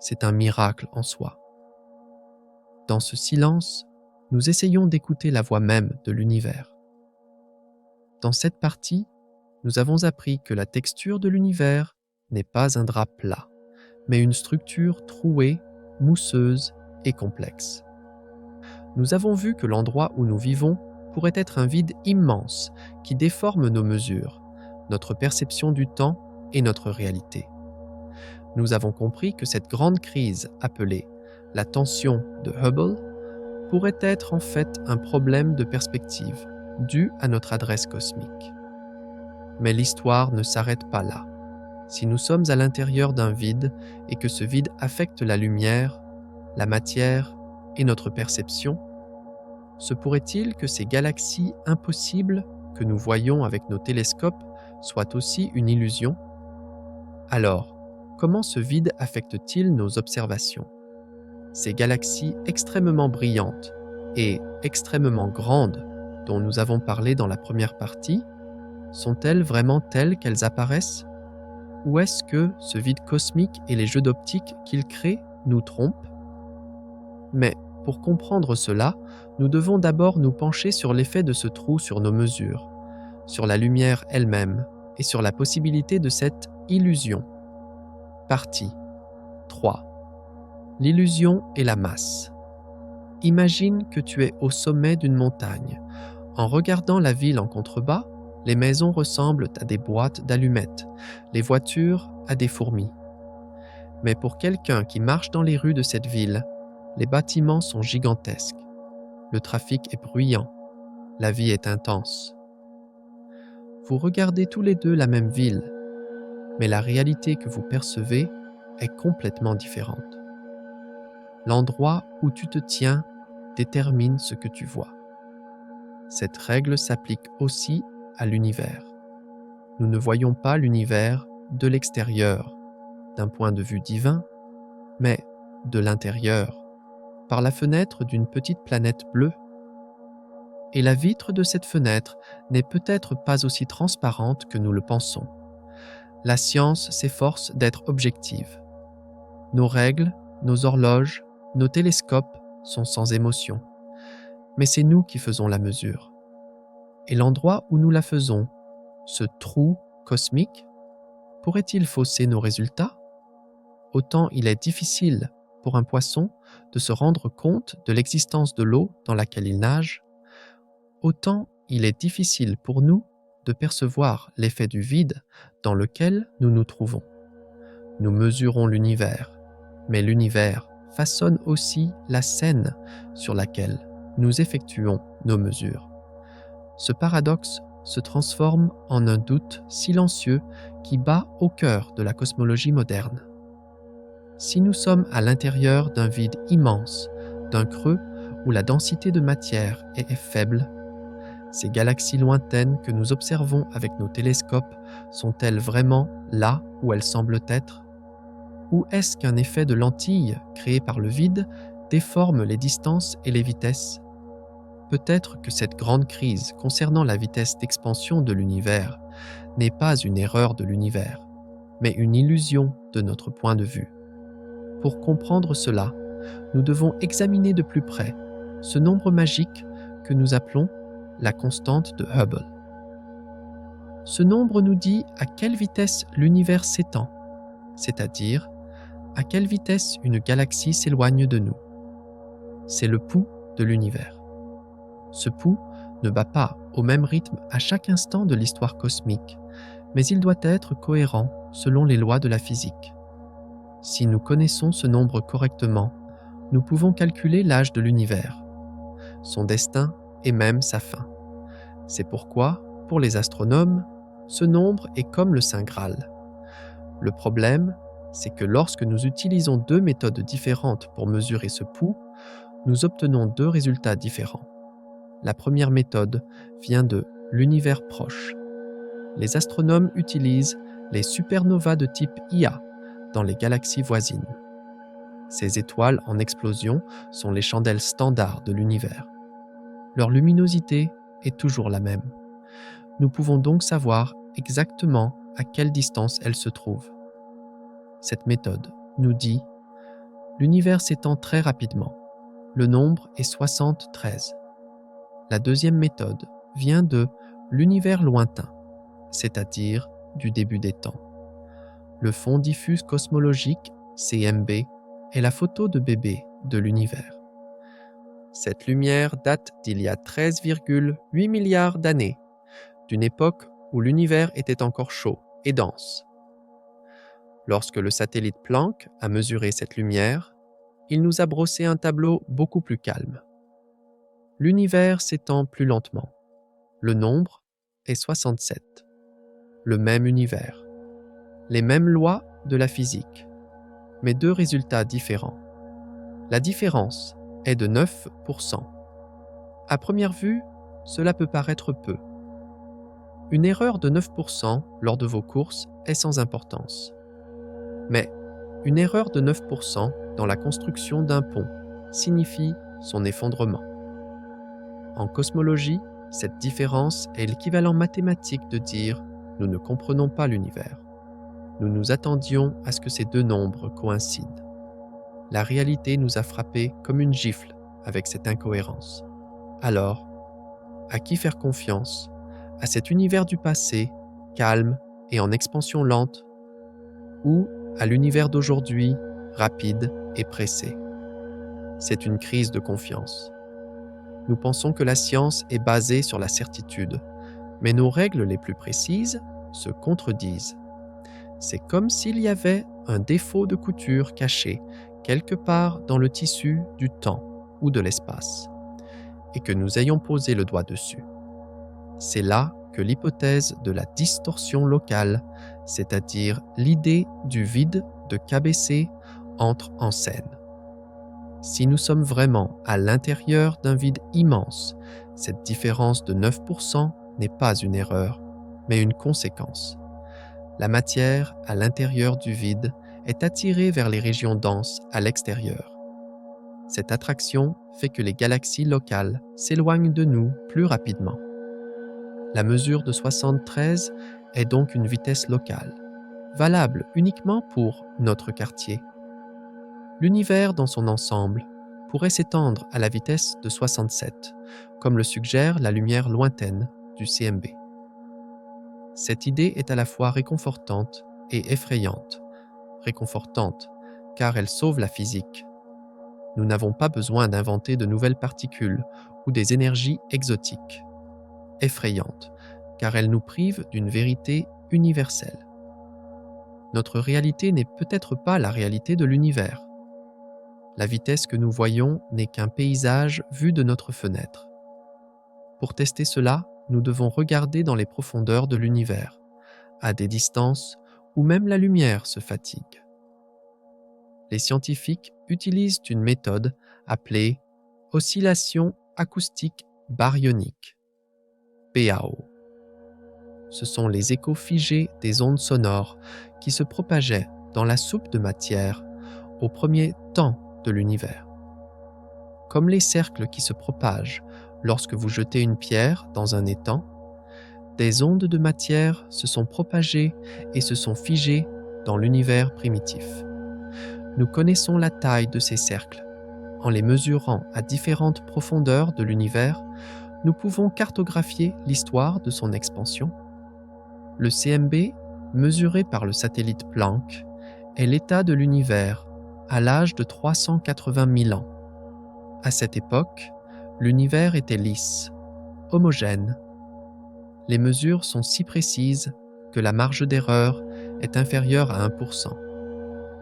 Speaker 1: c'est un miracle en soi. Dans ce silence, nous essayons d'écouter la voix même de l'univers. Dans cette partie, Nous avons appris que la texture de l'univers n'est pas un drap plat, mais une structure trouée, mousseuse et complexe. Nous avons vu que l'endroit où nous vivons pourrait être un vide immense qui déforme nos mesures, notre perception du temps et notre réalité. Nous avons compris que cette grande crise appelée la tension de Hubble pourrait être en fait un problème de perspective dû à notre adresse cosmique. Mais l'histoire ne s'arrête pas là. Si nous sommes à l'intérieur d'un vide et que ce vide affecte la lumière, la matière et notre perception, se pourrait-il que ces galaxies impossibles que nous voyons avec nos télescopes soient aussi une illusion? Alors, comment ce vide affecte-t-il nos observations? Ces galaxies extrêmement brillantes et extrêmement grandes dont nous avons parlé dans la première partie, sont-elles vraiment telles qu'elles apparaissent? Ou est-ce que ce vide cosmique et les jeux d'optique qu'il crée nous trompent? Mais pour comprendre cela, nous devons d'abord nous pencher sur l'effet de ce trou sur nos mesures, sur la lumière elle-même et sur la possibilité de cette illusion. Partie 3. L'illusion et la masse. Imagine que tu es au sommet d'une montagne. En regardant la ville en contrebas, les maisons ressemblent à des boîtes d'allumettes, les voitures à des fourmis. Mais pour quelqu'un qui marche dans les rues de cette ville, les bâtiments sont gigantesques, le trafic est bruyant, la vie est intense. Vous regardez tous les deux la même ville, mais la réalité que vous percevez est complètement différente. L'endroit où tu te tiens détermine ce que tu vois. Cette règle s'applique aussi à l'univers. Nous ne voyons pas l'univers de l'extérieur, d'un point de vue divin, mais de l'intérieur, par la fenêtre d'une petite planète bleue. Et la vitre de cette fenêtre n'est peut-être pas aussi transparente que nous le pensons. La science s'efforce d'être objective. Nos règles, nos horloges, nos télescopes sont sans émotion. Mais c'est nous qui faisons la mesure. Et l'endroit où nous la faisons, ce trou cosmique, pourrait-il fausser nos résultats? Autant il est difficile pour un poisson de se rendre compte de l'existence de l'eau dans laquelle il nage, autant il est difficile pour nous de percevoir l'effet du vide dans lequel nous nous trouvons. Nous mesurons l'univers, mais l'univers façonne aussi la scène sur laquelle nous effectuons nos mesures. Ce paradoxe se transforme en un doute silencieux qui bat au cœur de la cosmologie moderne. Si nous sommes à l'intérieur d'un vide immense, d'un creux où la densité de matière est faible, ces galaxies lointaines que nous observons avec nos télescopes sont-elles vraiment là où elles semblent être? Ou est-ce qu'un effet de lentille créé par le vide déforme les distances et les vitesses? Peut-être que cette grande crise concernant la vitesse d'expansion de l'univers n'est pas une erreur de l'univers, mais une illusion de notre point de vue. Pour comprendre cela, nous devons examiner de plus près ce nombre magique que nous appelons la constante de Hubble. Ce nombre nous dit à quelle vitesse l'univers s'étend, c'est-à-dire à quelle vitesse une galaxie s'éloigne de nous. C'est le pouls de l'univers. Ce pouls ne bat pas au même rythme à chaque instant de l'histoire cosmique, mais il doit être cohérent selon les lois de la physique. Si nous connaissons ce nombre correctement, nous pouvons calculer l'âge de l'univers, son destin et même sa fin. C'est pourquoi, pour les astronomes, ce nombre est comme le Saint Graal. Le problème, c'est que lorsque nous utilisons deux méthodes différentes pour mesurer ce pouls, nous obtenons deux résultats différents. La première méthode vient de l'univers proche. Les astronomes utilisent les supernovas de type Ia dans les galaxies voisines. Ces étoiles en explosion sont les chandelles standards de l'univers. Leur luminosité est toujours la même. Nous pouvons donc savoir exactement à quelle distance elles se trouvent. Cette méthode nous dit « L'univers s'étend très rapidement. Le nombre est 73. » La deuxième méthode vient de l'univers lointain. c'est-à-dire du début des temps. Le fond diffus cosmologique, CMB, est la photo de bébé de l'univers. Cette lumière date d'il y a 13,8 milliards d'années, d'une époque où l'univers était encore chaud et dense. Lorsque le satellite Planck a mesuré cette lumière, il nous a brossé un tableau beaucoup plus calme. L'univers s'étend plus lentement. Le nombre est 67. Le même univers. Les mêmes lois de la physique, mais deux résultats différents. La différence est de 9%. À première vue, cela peut paraître peu. Une erreur de 9% lors de vos courses est sans importance. Mais une erreur de 9% dans la construction d'un pont signifie son effondrement. En cosmologie, cette différence est l'équivalent mathématique de dire « nous ne comprenons pas l'univers ». Nous nous attendions à ce que ces deux nombres coïncident. La réalité nous a frappés comme une gifle avec cette incohérence. Alors, à qui faire confiance? À cet univers du passé, calme et en expansion lente, ou à l'univers d'aujourd'hui, rapide et pressé? C'est une crise de confiance. Nous pensons que la science est basée sur la certitude, mais nos règles les plus précises se contredisent. C'est comme s'il y avait un défaut de couture caché quelque part dans le tissu du temps ou de l'espace, et que nous ayons posé le doigt dessus. C'est là que l'hypothèse de la distorsion locale, c'est-à-dire l'idée du vide de KBC, entre en scène. Si nous sommes vraiment à l'intérieur d'un vide immense, cette différence de 9% n'est pas une erreur, mais une conséquence. La matière à l'intérieur du vide est attirée vers les régions denses à l'extérieur. Cette attraction fait que les galaxies locales s'éloignent de nous plus rapidement. La mesure de 73 est donc une vitesse locale, valable uniquement pour notre quartier. L'univers dans son ensemble pourrait s'étendre à la vitesse de 67, comme le suggère la lumière lointaine du CMB. Cette idée est à la fois réconfortante et effrayante. Réconfortante, car elle sauve la physique. Nous n'avons pas besoin d'inventer de nouvelles particules ou des énergies exotiques. Effrayante, car elle nous prive d'une vérité universelle. Notre réalité n'est peut-être pas la réalité de l'univers. La vitesse que nous voyons n'est qu'un paysage vu de notre fenêtre. Pour tester cela, nous devons regarder dans les profondeurs de l'univers, à des distances où même la lumière se fatigue. Les scientifiques utilisent une méthode appelée oscillation acoustique baryonique, BAO. Ce sont les échos figés des ondes sonores qui se propageaient dans la soupe de matière au premier temps de l'univers. Comme les cercles qui se propagent lorsque vous jetez une pierre dans un étang, des ondes de matière se sont propagées et se sont figées dans l'univers primitif. Nous connaissons la taille de ces cercles. En les mesurant à différentes profondeurs de l'univers, nous pouvons cartographier l'histoire de son expansion. Le CMB, mesuré par le satellite Planck, est l'état de l'univers à l'âge de 380 000 ans. À cette époque, l'univers était lisse, homogène. Les mesures sont si précises que la marge d'erreur est inférieure à 1%.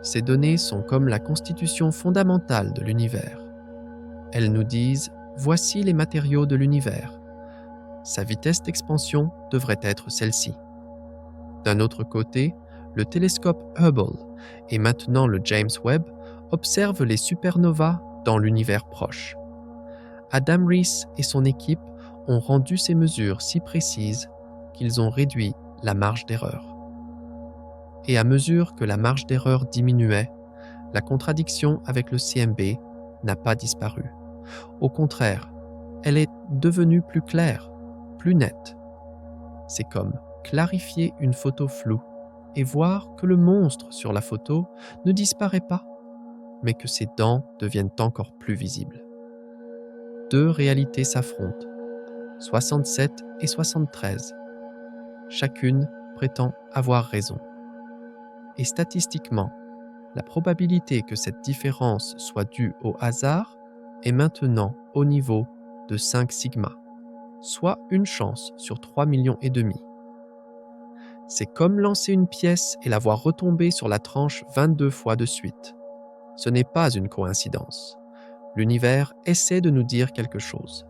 Speaker 1: Ces données sont comme la constitution fondamentale de l'univers. Elles nous disent « voici les matériaux de l'univers ». Sa vitesse d'expansion devrait être celle-ci. D'un autre côté, le télescope Hubble et maintenant le James Webb observent les supernovas dans l'univers proche. Adam Rees et son équipe ont rendu ces mesures si précises qu'ils ont réduit la marge d'erreur. Et à mesure que la marge d'erreur diminuait, la contradiction avec le CMB n'a pas disparu. Au contraire, elle est devenue plus claire, plus nette. C'est comme clarifier une photo floue et voir que le monstre sur la photo ne disparaît pas, mais que ses dents deviennent encore plus visibles. Deux réalités s'affrontent, 67 et 73. chacune prétend avoir raison. Et statistiquement, la probabilité que cette différence soit due au hasard est maintenant au niveau de 5 sigma, soit une chance sur 3 millions et demi. C'est comme lancer une pièce et la voir retomber sur la tranche 22 fois de suite. Ce n'est pas une coïncidence. L'univers essaie de nous dire quelque chose.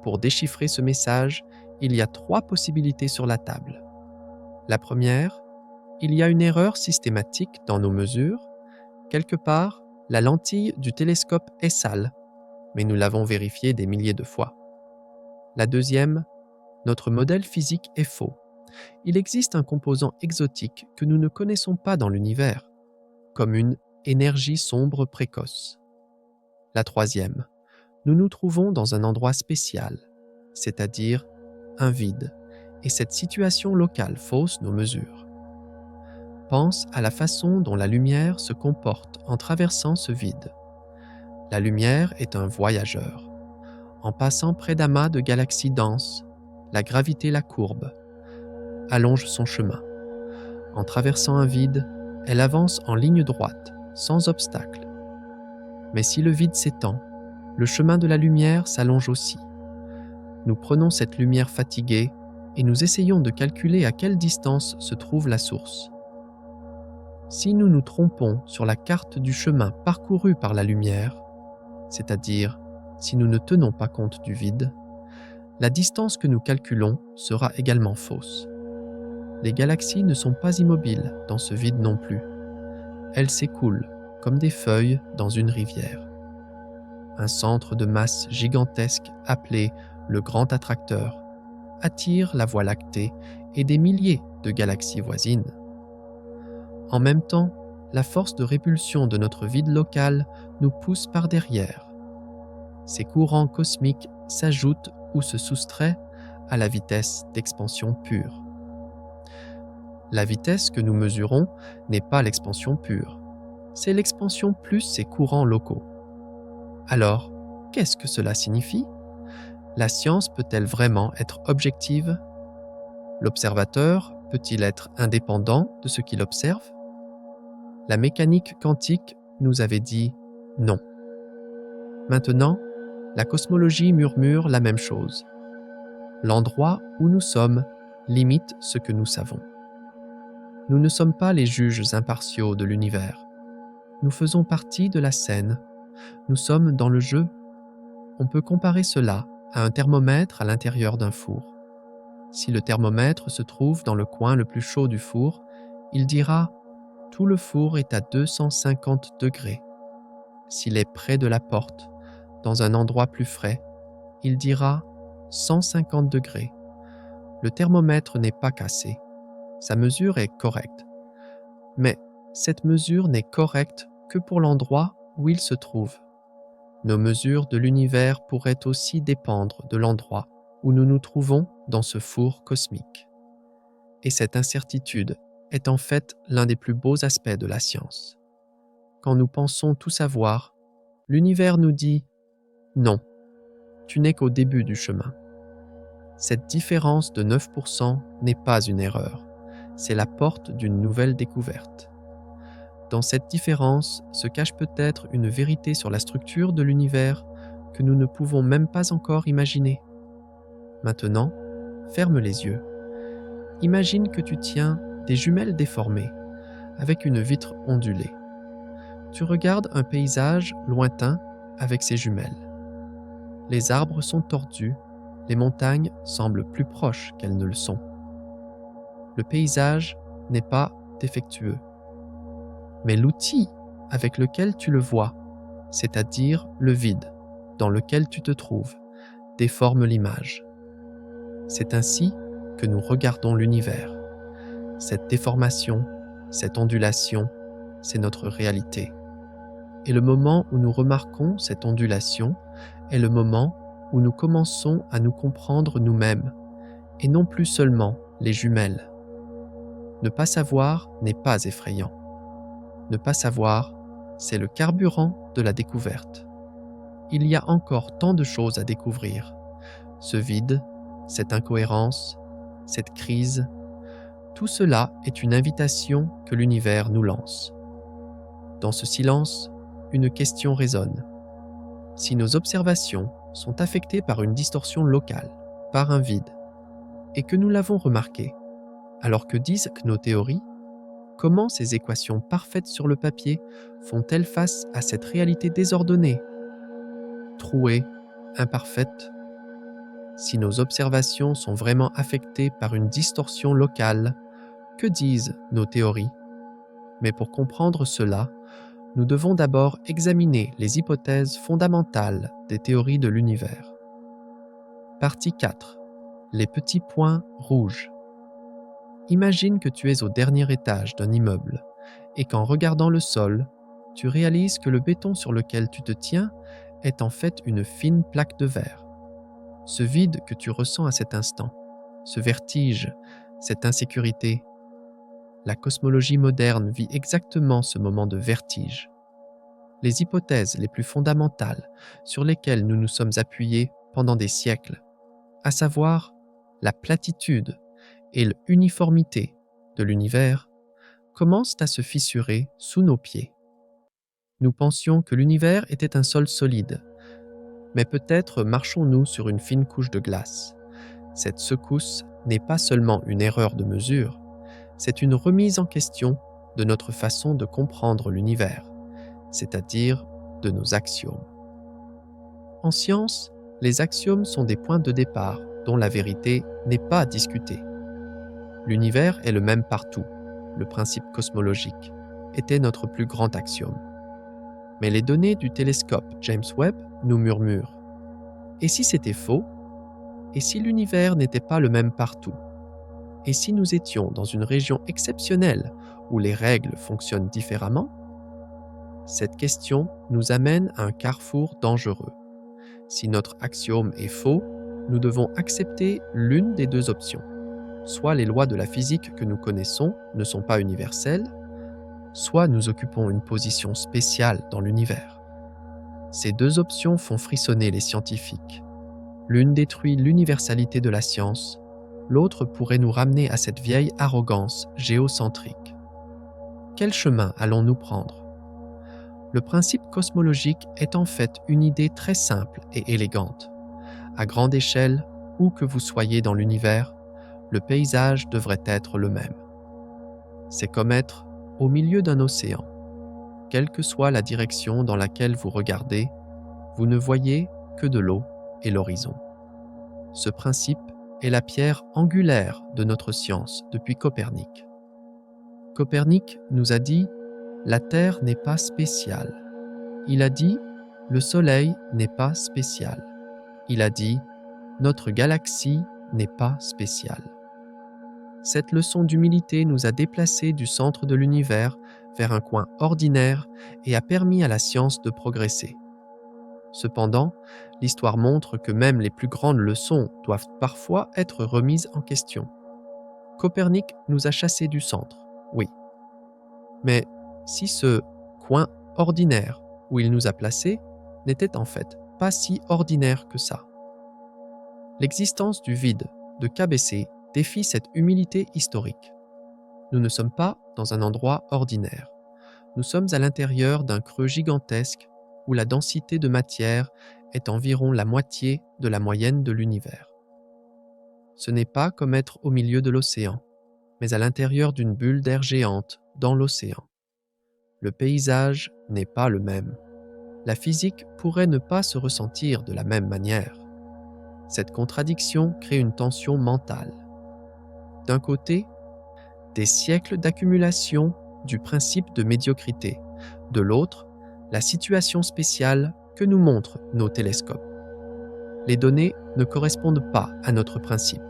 Speaker 1: Pour déchiffrer ce message, il y a 3 possibilités sur la table. La première, il y a une erreur systématique dans nos mesures. Quelque part, la lentille du télescope est sale, mais nous l'avons vérifié des milliers de fois. La deuxième, notre modèle physique est faux. Il existe un composant exotique que nous ne connaissons pas dans l'univers, comme une énergie sombre précoce. La troisième, nous nous trouvons dans un endroit spécial, c'est-à-dire un vide, et cette situation locale fausse nos mesures. Pense à la façon dont la lumière se comporte en traversant ce vide. La lumière est un voyageur. En passant près d'amas de galaxies denses, la gravité la courbe, allonge son chemin. En traversant un vide, elle avance en ligne droite, sans obstacle. Mais si le vide s'étend, le chemin de la lumière s'allonge aussi. Nous prenons cette lumière fatiguée et nous essayons de calculer à quelle distance se trouve la source. Si nous nous trompons sur la carte du chemin parcouru par la lumière, c'est-à-dire si nous ne tenons pas compte du vide, la distance que nous calculons sera également fausse. Les galaxies ne sont pas immobiles dans ce vide non plus. Elles s'écoulent comme des feuilles dans une rivière. Un centre de masse gigantesque appelé le Grand Attracteur attire la Voie lactée et des milliers de galaxies voisines. En même temps, la force de répulsion de notre vide local nous pousse par derrière. Ces courants cosmiques s'ajoutent ou se soustraient à la vitesse d'expansion pure. La vitesse que nous mesurons n'est pas l'expansion pure, c'est l'expansion plus ses courants locaux. Alors, qu'est-ce que cela signifie? La science peut-elle vraiment être objective? L'observateur peut-il être indépendant de ce qu'il observe? La mécanique quantique nous avait dit non. Maintenant, la cosmologie murmure la même chose. L'endroit où nous sommes limite ce que nous savons. Nous ne sommes pas les juges impartiaux de l'univers. Nous faisons partie de la scène. Nous sommes dans le jeu. On peut comparer cela à un thermomètre à l'intérieur d'un four. Si le thermomètre se trouve dans le coin le plus chaud du four, il dira « tout le four est à 250 degrés ». S'il est près de la porte, dans un endroit plus frais, il dira 150 degrés. Le thermomètre n'est pas cassé. Sa mesure est correcte. Mais cette mesure n'est correcte que pour l'endroit où il se trouve. Nos mesures de l'univers pourraient aussi dépendre de l'endroit où nous nous trouvons dans ce four cosmique. Et cette incertitude est en fait l'un des plus beaux aspects de la science. Quand nous pensons tout savoir, l'univers nous dit « Non, tu n'es qu'au début du chemin ». Cette différence de 9% n'est pas une erreur, c'est la porte d'une nouvelle découverte. Dans cette différence se cache peut-être une vérité sur la structure de l'univers que nous ne pouvons même pas encore imaginer. Maintenant, ferme les yeux. Imagine que tu tiens des jumelles déformées, avec une vitre ondulée. Tu regardes un paysage lointain avec ces jumelles. Les arbres sont tordus, les montagnes semblent plus proches qu'elles ne le sont. Le paysage n'est pas défectueux. Mais l'outil avec lequel tu le vois, c'est-à-dire le vide dans lequel tu te trouves, déforme l'image. C'est ainsi que nous regardons l'univers. Cette déformation, cette ondulation, c'est notre réalité. Et le moment où nous remarquons cette ondulation est le moment où nous commençons à nous comprendre nous-mêmes, et non plus seulement les jumelles. Ne pas savoir n'est pas effrayant. Ne pas savoir, c'est le carburant de la découverte. Il y a encore tant de choses à découvrir. Ce vide, cette incohérence, cette crise, Tout cela est une invitation que l'univers nous lance. Dans ce silence, une question résonne. Si nos observations sont affectées par une distorsion locale, par un vide, et que nous l'avons remarqué, alors que disent nos théories, comment ces équations parfaites sur le papier font-elles face à cette réalité désordonnée, trouée, imparfaite? Si nos observations sont vraiment affectées par une distorsion locale, que disent nos théories? Mais pour comprendre cela, nous devons d'abord examiner les hypothèses fondamentales des théories de l'univers. Partie 4. Les petits points rouges. Imagine que tu es au dernier étage d'un immeuble et qu'en regardant le sol, tu réalises que le béton sur lequel tu te tiens est en fait une fine plaque de verre. Ce vide que tu ressens à cet instant, ce vertige, cette insécurité, la cosmologie moderne vit exactement ce moment de vertige. Les hypothèses les plus fondamentales sur lesquelles nous nous sommes appuyés pendant des siècles, à savoir la platitude et l'uniformité de l'univers, commencent à se fissurer sous nos pieds. Nous pensions que l'univers était un sol solide, mais peut-être marchons-nous sur une fine couche de glace. Cette secousse n'est pas seulement une erreur de mesure, c'est une remise en question de notre façon de comprendre l'univers, c'est-à-dire de nos axiomes. En science, les axiomes sont des points de départ dont la vérité n'est pas discutée. L'univers est le même partout, le principe cosmologique, était notre plus grand axiome. Mais les données du télescope James Webb nous murmurent. Et si c'était faux? Et si l'univers n'était pas le même partout? Et si nous étions dans une région exceptionnelle où les règles fonctionnent différemment? Cette question nous amène à un carrefour dangereux. Si notre axiome est faux, nous devons accepter l'une des deux options. Soit les lois de la physique que nous connaissons ne sont pas universelles, soit nous occupons une position spéciale dans l'univers. Ces deux options font frissonner les scientifiques. L'une détruit l'universalité de la science, l'autre pourrait nous ramener à cette vieille arrogance géocentrique. Quel chemin allons-nous prendre? Le principe cosmologique est en fait une idée très simple et élégante. À grande échelle, où que vous soyez dans l'univers, le paysage devrait être le même. C'est comme être au milieu d'un océan. Quelle que soit la direction dans laquelle vous regardez, vous ne voyez que de l'eau et l'horizon. Ce principe est la pierre angulaire de notre science depuis Copernic. Copernic nous a dit « La Terre n'est pas spéciale ». Il a dit « Le Soleil n'est pas spécial ». Il a dit « Notre galaxie n'est pas spéciale ». Cette leçon d'humilité nous a déplacés du centre de l'univers vers un coin ordinaire et a permis à la science de progresser. Cependant, l'histoire montre que même les plus grandes leçons doivent parfois être remises en question. Copernic nous a chassés du centre, oui. Mais si ce coin ordinaire où il nous a placés n'était en fait pas si ordinaire que ça? L'existence du vide de KBC défie cette humilité historique. Nous ne sommes pas dans un endroit ordinaire. Nous sommes à l'intérieur d'un creux gigantesque où la densité de matière est environ la moitié de la moyenne de l'univers. Ce n'est pas comme être au milieu de l'océan, mais à l'intérieur d'une bulle d'air géante dans l'océan. Le paysage n'est pas le même. La physique pourrait ne pas se ressentir de la même manière. Cette contradiction crée une tension mentale. D'un côté, des siècles d'accumulation du principe de médiocrité. De l'autre, la situation spéciale que nous montrent nos télescopes. Les données ne correspondent pas à notre principe.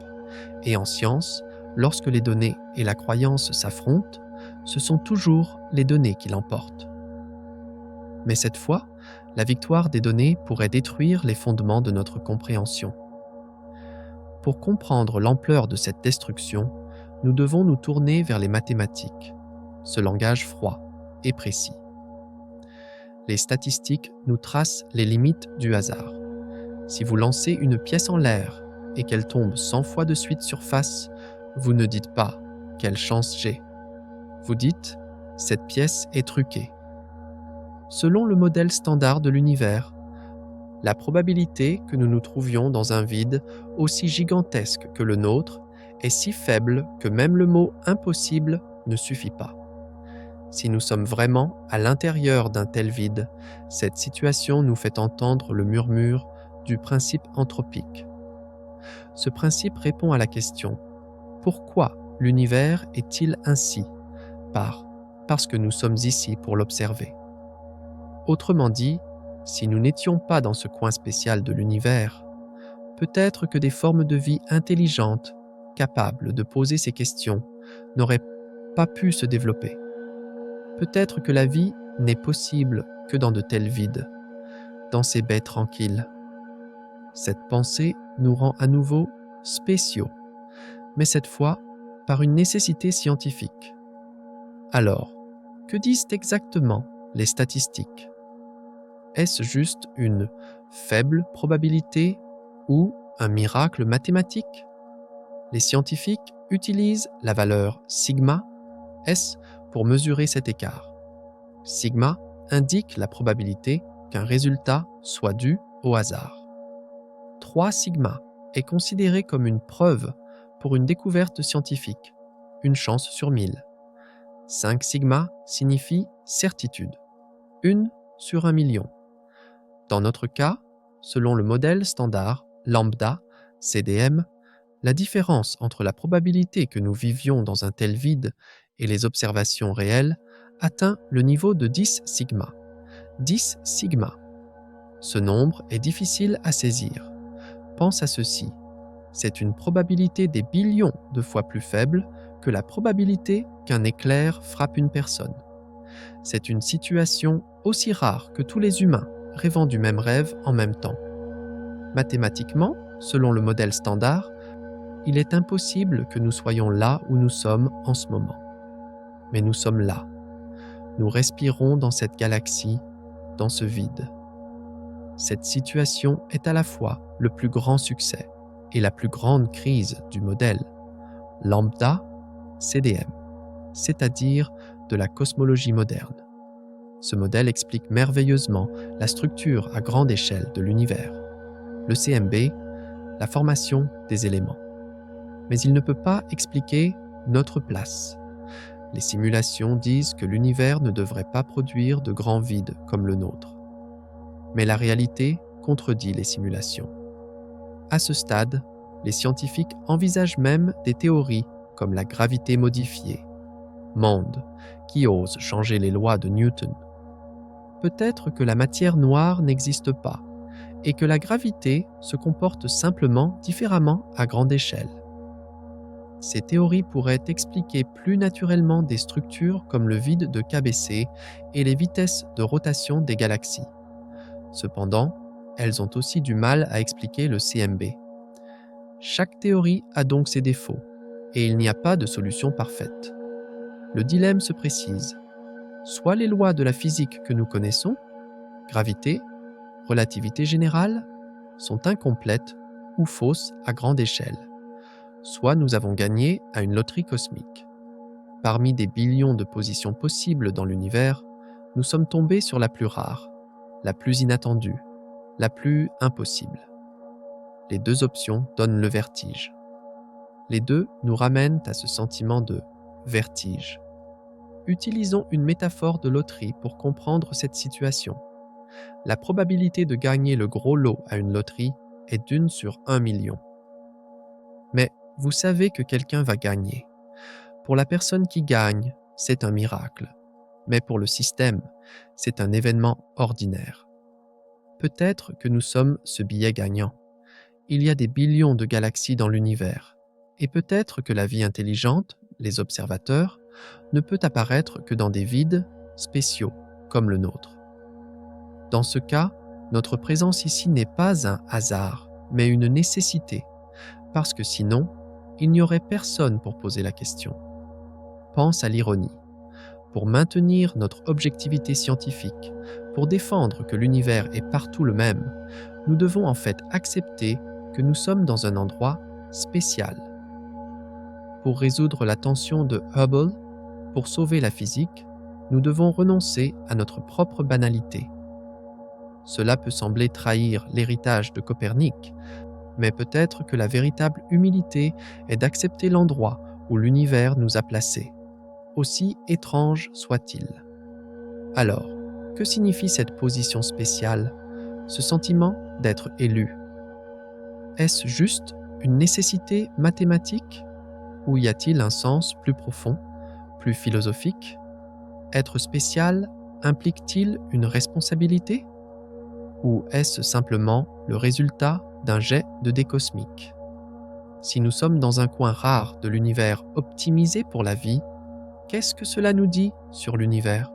Speaker 1: Et en science, lorsque les données et la croyance s'affrontent, ce sont toujours les données qui l'emportent. Mais cette fois, la victoire des données pourrait détruire les fondements de notre compréhension. Pour comprendre l'ampleur de cette destruction, nous devons nous tourner vers les mathématiques, ce langage froid et précis. Les statistiques nous tracent les limites du hasard. Si vous lancez une pièce en l'air et qu'elle tombe 100 fois de suite sur face, vous ne dites pas « quelle chance j'ai. Vous dites, cette pièce est truquée. Selon le modèle standard de l'univers, la probabilité que nous nous trouvions dans un vide aussi gigantesque que le nôtre est si faible que même le mot impossible ne suffit pas. Si nous sommes vraiment à l'intérieur d'un tel vide, cette situation nous fait entendre le murmure du principe anthropique. Ce principe répond à la question « Pourquoi l'univers est-il ainsi ?» parce que nous sommes ici pour l'observer. Autrement dit, si nous n'étions pas dans ce coin spécial de l'univers, peut-être que des formes de vie intelligentes, capables de poser ces questions, n'auraient pas pu se développer. Peut-être que la vie n'est possible que dans de tels vides, dans ces baies tranquilles. Cette pensée nous rend à nouveau spéciaux, mais cette fois par une nécessité scientifique. Alors, que disent exactement les statistiques ? Est-ce juste une faible probabilité ou un miracle mathématique ? Les scientifiques utilisent la valeur sigma, S, pour mesurer cet écart. Sigma indique la probabilité qu'un résultat soit dû au hasard. 3 sigma est considéré comme une preuve pour une découverte scientifique, une chance sur 1000. 5 sigma signifie certitude, 1 sur 1 million. Dans notre cas, selon le modèle standard lambda CDM, la différence entre la probabilité que nous vivions dans un tel vide et les observations réelles atteint le niveau de 10 sigma. 10 sigma. Ce nombre est difficile à saisir. Pense à ceci. C'est une probabilité des billions de fois plus faible que la probabilité qu'un éclair frappe une personne. C'est une situation aussi rare que tous les humains rêvant du même rêve en même temps. Mathématiquement, selon le modèle standard, il est impossible que nous soyons là où nous sommes en ce moment. Mais nous sommes là. Nous respirons dans cette galaxie, dans ce vide. Cette situation est à la fois le plus grand succès et la plus grande crise du modèle lambda CDM, c'est-à-dire de la cosmologie moderne. Ce modèle explique merveilleusement la structure à grande échelle de l'univers, le CMB, la formation des éléments. Mais il ne peut pas expliquer notre place. Les simulations disent que l'univers ne devrait pas produire de grands vides comme le nôtre. Mais la réalité contredit les simulations. À ce stade, les scientifiques envisagent même des théories comme la gravité modifiée, MOND, qui osent changer les lois de Newton. Peut-être que la matière noire n'existe pas et que la gravité se comporte simplement différemment à grande échelle. Ces théories pourraient expliquer plus naturellement des structures comme le vide de KBC et les vitesses de rotation des galaxies. Cependant, elles ont aussi du mal à expliquer le CMB. Chaque théorie a donc ses défauts, et il n'y a pas de solution parfaite. Le dilemme se précise. Soit les lois de la physique que nous connaissons, gravité, relativité générale, sont incomplètes ou fausses à grande échelle. Soit nous avons gagné à une loterie cosmique. Parmi des billions de positions possibles dans l'univers, nous sommes tombés sur la plus rare, la plus inattendue, la plus impossible. Les deux options donnent le vertige. Les deux nous ramènent à ce sentiment de vertige. Utilisons une métaphore de loterie pour comprendre cette situation. La probabilité de gagner le gros lot à une loterie est d'1 sur 1 million. Mais vous savez que quelqu'un va gagner. Pour la personne qui gagne, c'est un miracle. Mais pour le système, c'est un événement ordinaire. Peut-être que nous sommes ce billet gagnant. Il y a des billions de galaxies dans l'univers. Et peut-être que la vie intelligente, les observateurs, ne peut apparaître que dans des vides spéciaux comme le nôtre. Dans ce cas, notre présence ici n'est pas un hasard, mais une nécessité, parce que sinon, il n'y aurait personne pour poser la question. Pense à l'ironie. Pour maintenir notre objectivité scientifique, pour défendre que l'univers est partout le même, nous devons en fait accepter que nous sommes dans un endroit spécial. pour résoudre la tension de Hubble, pour sauver la physique, nous devons renoncer à notre propre banalité. Cela peut sembler trahir l'héritage de Copernic, mais peut-être que la véritable humilité est d'accepter l'endroit où l'univers nous a placés, aussi étrange soit-il. Alors, que signifie cette position spéciale, ce sentiment d'être élu? Est-ce juste une nécessité mathématique ou y a-t-il un sens plus profond, plus philosophique? Être spécial implique-t-il une responsabilité? Ou est-ce simplement le résultat d'un jet de dés cosmiques? Si nous sommes dans un coin rare de l'univers optimisé pour la vie, qu'est-ce que cela nous dit sur l'univers?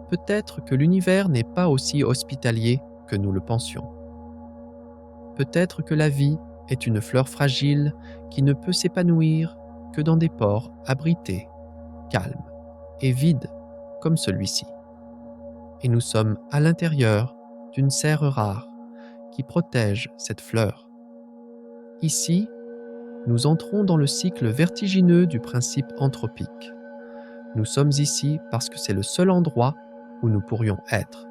Speaker 1: Peut-être que l'univers n'est pas aussi hospitalier que nous le pensions. Peut-être que la vie est une fleur fragile qui ne peut s'épanouir que dans des pores abrités, calmes et vides comme celui-ci. Et nous sommes à l'intérieur d'une serre rare qui protège cette fleur. Ici, nous entrons dans le cycle vertigineux du principe anthropique. Nous sommes ici parce que c'est le seul endroit où nous pourrions être.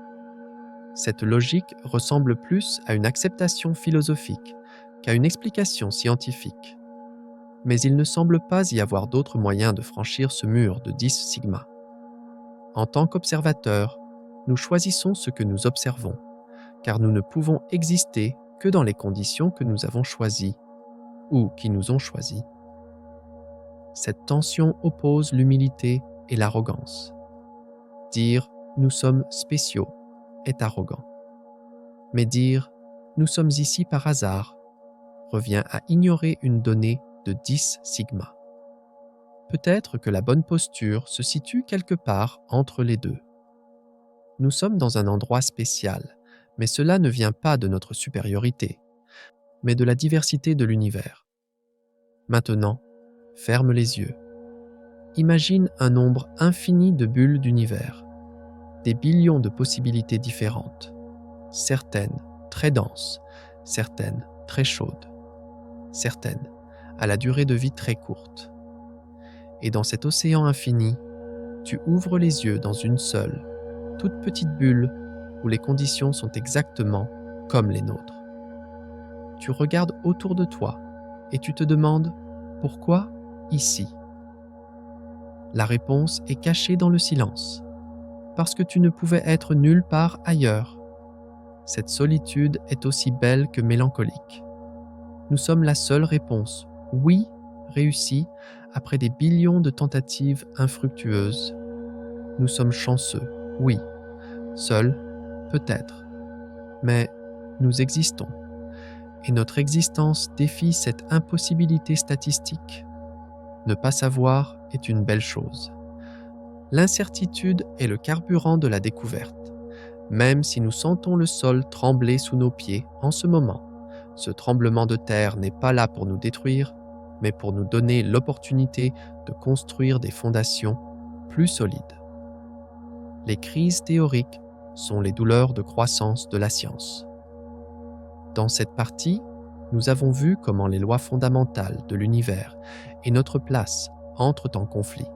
Speaker 1: Cette logique ressemble plus à une acceptation philosophique qu'à une explication scientifique. Mais il ne semble pas y avoir d'autre moyen de franchir ce mur de 10 sigma. En tant qu'observateurs, nous choisissons ce que nous observons, car nous ne pouvons exister que dans les conditions que nous avons choisies, ou qui nous ont choisis. Cette tension oppose l'humilité et l'arrogance. Dire « nous sommes spéciaux » est arrogant. Mais dire « nous sommes ici par hasard » revient à ignorer une donnée de 10 sigma. Peut-être que la bonne posture se situe quelque part entre les deux. Nous sommes dans un endroit spécial, mais cela ne vient pas de notre supériorité, mais de la diversité de l'univers. Maintenant, ferme les yeux. Imagine un nombre infini de bulles d'univers, des billions de possibilités différentes, certaines très denses, certaines très chaudes, certaines à la durée de vie très courte. Et dans cet océan infini, tu ouvres les yeux dans une seule, toute petite bulle où les conditions sont exactement comme les nôtres. Tu regardes autour de toi et tu te demandes « Pourquoi ici ?» La réponse est cachée dans le silence, parce que tu ne pouvais être nulle part ailleurs. Cette solitude est aussi belle que mélancolique. Nous sommes la seule réponse, oui, réussie, après des billions de tentatives infructueuses. Nous sommes chanceux, oui, seuls, peut-être, mais nous existons. Et notre existence défie cette impossibilité statistique. Ne pas savoir est une belle chose. L'incertitude est le carburant de la découverte. Même si nous sentons le sol trembler sous nos pieds en ce moment, ce tremblement de terre n'est pas là pour nous détruire, mais pour nous donner l'opportunité de construire des fondations plus solides. Les crises théoriques sont les douleurs de croissance de la science. Dans cette partie, nous avons vu comment les lois fondamentales de l'univers et notre place entrent en conflit.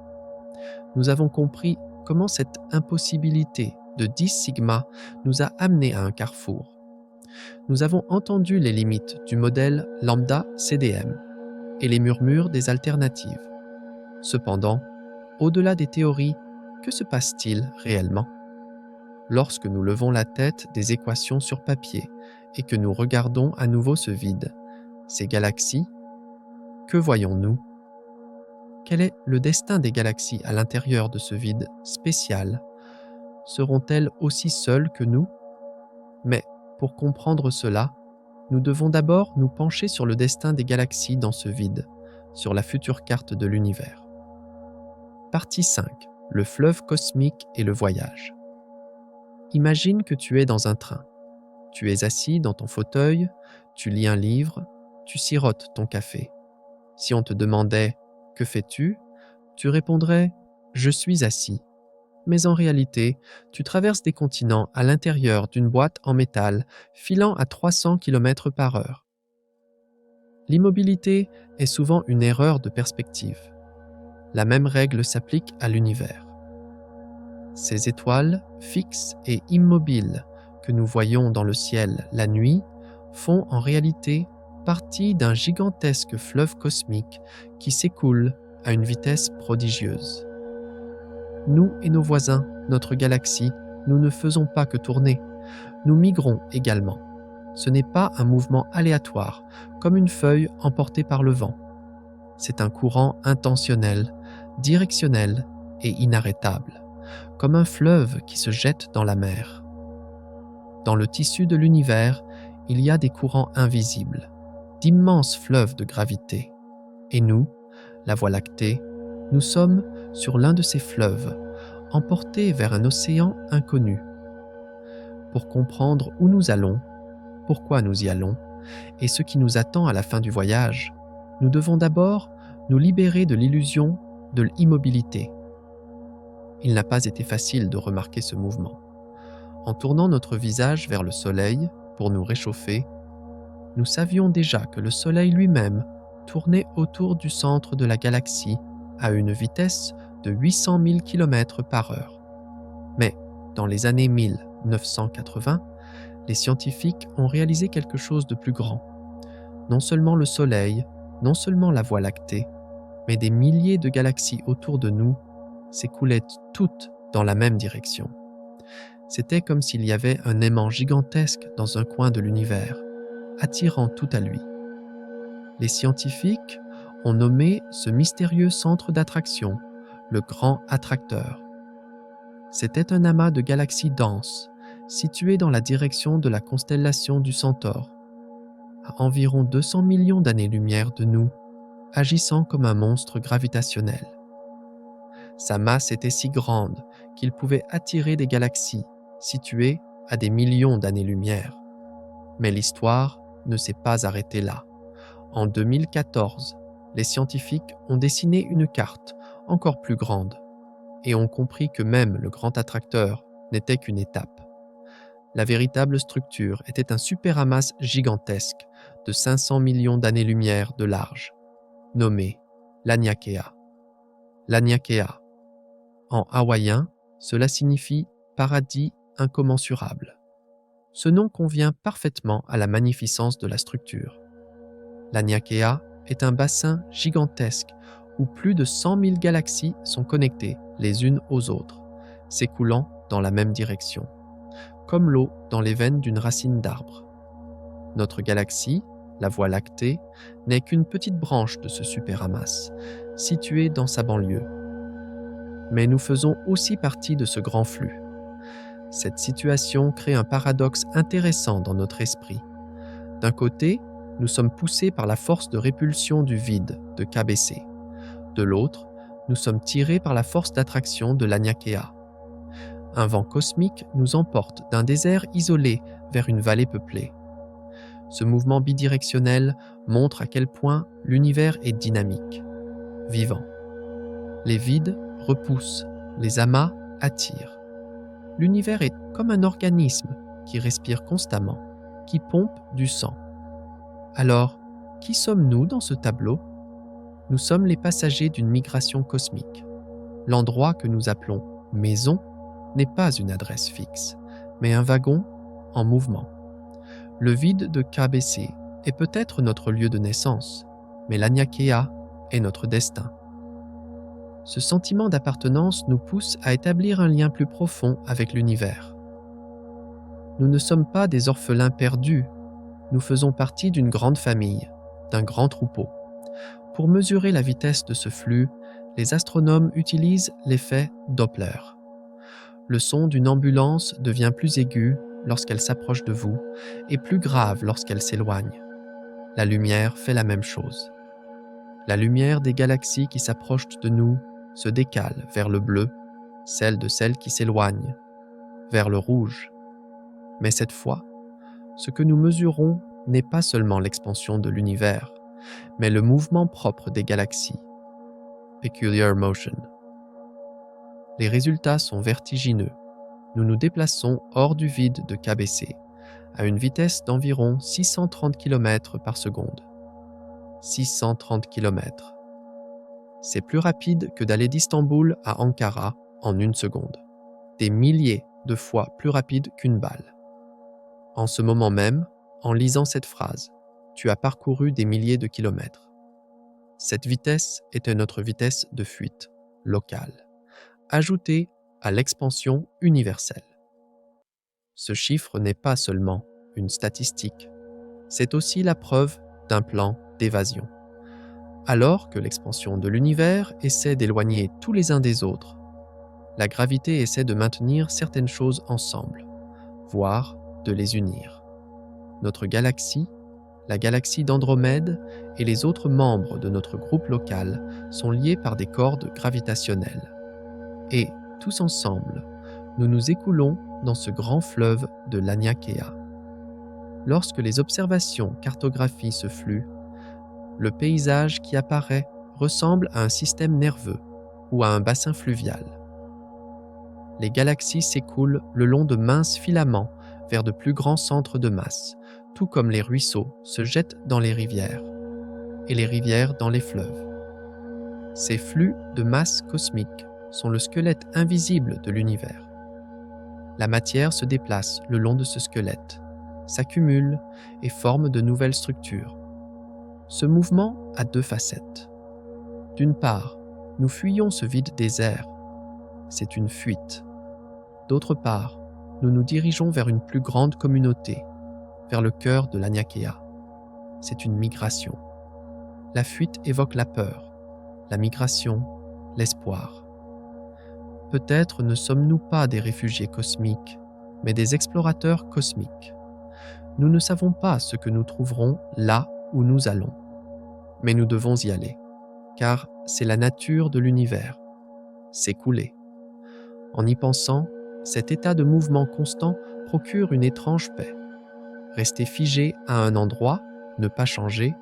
Speaker 1: Nous avons compris comment cette impossibilité de 10 sigma nous a amenés à un carrefour. Nous avons entendu les limites du modèle lambda CDM et les murmures des alternatives. Cependant, au-delà des théories, que se passe-t-il réellement? Lorsque nous levons la tête des équations sur papier et que nous regardons à nouveau ce vide, ces galaxies, que voyons-nous? Quel est le destin des galaxies à l'intérieur de ce vide spécial? Seront-elles aussi seules que nous? Mais pour comprendre cela, nous devons d'abord nous pencher sur le destin des galaxies dans ce vide, sur la future carte de l'univers. Partie 5. Le fleuve cosmique et le voyage. Imagine que tu es dans un train. Tu es assis dans ton fauteuil, tu lis un livre, tu sirotes ton café. Si on te demandait « Que fais-tu » tu répondrais « Je suis assis ». Mais en réalité, tu traverses des continents à l'intérieur d'une boîte en métal filant à 300 km/h. L'immobilité est souvent une erreur de perspective. La même règle s'applique à l'univers. Ces étoiles fixes et immobiles que nous voyons dans le ciel la nuit font en réalité partie d'un gigantesque fleuve cosmique qui s'écoule à une vitesse prodigieuse. Nous et nos voisins, notre galaxie, nous ne faisons pas que tourner, nous migrons également. Ce n'est pas un mouvement aléatoire, comme une feuille emportée par le vent. C'est un courant intentionnel, directionnel et inarrêtable, comme un fleuve qui se jette dans la mer. Dans le tissu de l'univers, il y a des courants invisibles, d'immenses fleuves de gravité. Et nous, la Voie lactée, nous sommes sur l'un de ces fleuves, emportés vers un océan inconnu. Pour comprendre où nous allons, pourquoi nous y allons, et ce qui nous attend à la fin du voyage, nous devons d'abord nous libérer de l'illusion de l'immobilité. Il n'a pas été facile de remarquer ce mouvement. En tournant notre visage vers le soleil pour nous réchauffer, nous savions déjà que le soleil lui-même tournait autour du centre de la galaxie à une vitesse de 800 000 km par heure. Mais dans les années 1980, les scientifiques ont réalisé quelque chose de plus grand. Non seulement le soleil, non seulement la Voie lactée, mais des milliers de galaxies autour de nous s'écoulaient toutes dans la même direction. C'était comme s'il y avait un aimant gigantesque dans un coin de l'univers, attirant tout à lui. Les scientifiques ont nommé ce mystérieux centre d'attraction le Grand Attracteur. C'était un amas de galaxies denses, situé dans la direction de la constellation du Centaure, à environ 200 millions d'années-lumière de nous, agissant comme un monstre gravitationnel. Sa masse était si grande qu'il pouvait attirer des galaxies situées à des millions d'années-lumière. Mais l'histoire ne s'est pas arrêtée là. En 2014, les scientifiques ont dessiné une carte encore plus grande et ont compris que même le Grand Attracteur n'était qu'une étape. La véritable structure était un superamas gigantesque de 500 millions d'années-lumière de large, nommé l'Aniakea. L'Aniakea, en hawaïen, cela signifie « paradis incommensurable ». Ce nom convient parfaitement à la magnificence de la structure. L'Aniakea est un bassin gigantesque où plus de 100 000 galaxies sont connectées les unes aux autres, s'écoulant dans la même direction, comme l'eau dans les veines d'une racine d'arbre. Notre galaxie, la Voie lactée, n'est qu'une petite branche de ce superamas, située dans sa banlieue. Mais nous faisons aussi partie de ce grand flux. Cette situation crée un paradoxe intéressant dans notre esprit. D'un côté, nous sommes poussés par la force de répulsion du vide de KBC. De l'autre, nous sommes tirés par la force d'attraction de l'Aniakea. Un vent cosmique nous emporte d'un désert isolé vers une vallée peuplée. Ce mouvement bidirectionnel montre à quel point l'univers est dynamique, vivant. Les vides repoussent, les amas attirent. L'univers est comme un organisme qui respire constamment, qui pompe du sang. Alors, qui sommes-nous dans ce tableau? Nous sommes les passagers d'une migration cosmique. L'endroit que nous appelons « maison » n'est pas une adresse fixe, mais un wagon en mouvement. Le vide de KBC est peut-être notre lieu de naissance, mais l'Aniakea est notre destin. Ce sentiment d'appartenance nous pousse à établir un lien plus profond avec l'univers. Nous ne sommes pas des orphelins perdus, nous faisons partie d'une grande famille, d'un grand troupeau. Pour mesurer la vitesse de ce flux, les astronomes utilisent l'effet Doppler. Le son d'une ambulance devient plus aigu lorsqu'elle s'approche de vous et plus grave lorsqu'elle s'éloigne. La lumière fait la même chose. La lumière des galaxies qui s'approchent de nous se décale vers le bleu, celle de celles qui s'éloignent, vers le rouge. Mais cette fois, ce que nous mesurons n'est pas seulement l'expansion de l'univers, mais le mouvement propre des galaxies, Peculiar Motion. Les résultats sont vertigineux. Nous nous déplaçons hors du vide de KBC, à une vitesse d'environ 630 km par seconde. 630 km. C'est plus rapide que d'aller d'Istanbul à Ankara en 1 seconde. Des milliers de fois plus rapide qu'une balle. En ce moment même, en lisant cette phrase, tu as parcouru des milliers de kilomètres. Cette vitesse était notre vitesse de fuite locale, ajoutée à l'expansion universelle. Ce chiffre n'est pas seulement une statistique, c'est aussi la preuve d'un plan d'évasion. Alors que l'expansion de l'univers essaie d'éloigner tous les uns des autres, la gravité essaie de maintenir certaines choses ensemble, voire de les unir. Notre galaxie, la galaxie d'Andromède et les autres membres de notre groupe local sont liés par des cordes gravitationnelles. Et, tous ensemble, nous nous écoulons dans ce grand fleuve de l'Aniakea. Lorsque les observations cartographient ce flux, le paysage qui apparaît ressemble à un système nerveux ou à un bassin fluvial. Les galaxies s'écoulent le long de minces filaments vers de plus grands centres de masse, tout comme les ruisseaux se jettent dans les rivières, et les rivières dans les fleuves. Ces flux de masse cosmique sont le squelette invisible de l'univers. La matière se déplace le long de ce squelette, s'accumule et forme de nouvelles structures. Ce mouvement a deux facettes. D'une part, nous fuyons ce vide désert. C'est une fuite. D'autre part, nous nous dirigeons vers une plus grande communauté, vers le cœur de l'Aniakea. C'est une migration. La fuite évoque la peur, la migration, l'espoir. Peut-être ne sommes-nous pas des réfugiés cosmiques, mais des explorateurs cosmiques. Nous ne savons pas ce que nous trouverons là où nous allons. Mais nous devons y aller, car c'est la nature de l'univers, s'écouler. En y pensant, cet état de mouvement constant procure une étrange paix. Rester figé à un endroit, ne pas changer,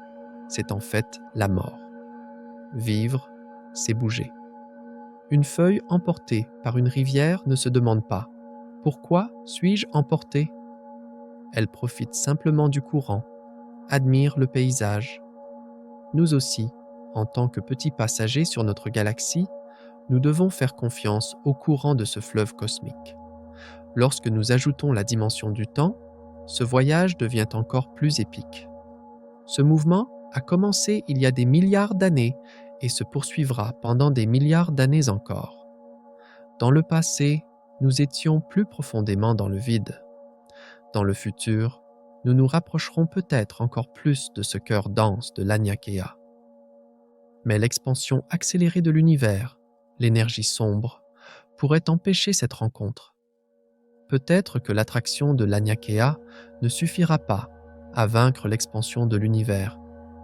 Speaker 1: c'est en fait la mort. Vivre, c'est bouger. Une feuille emportée par une rivière ne se demande pas « Pourquoi suis-je emporté ?» Elle profite simplement du courant, admire le paysage. Nous aussi, en tant que petits passagers sur notre galaxie, nous devons faire confiance au courant de ce fleuve cosmique. Lorsque nous ajoutons la dimension du temps, ce voyage devient encore plus épique. Ce mouvement a commencé il y a des milliards d'années et se poursuivra pendant des milliards d'années encore. Dans le passé, nous étions plus profondément dans le vide. Dans le futur, nous nous rapprocherons peut-être encore plus de ce cœur dense de l'Aniakea. Mais l'expansion accélérée de l'univers, l'énergie sombre, pourrait empêcher cette rencontre. Peut-être que l'attraction de l'Aniakea ne suffira pas à vaincre l'expansion de l'univers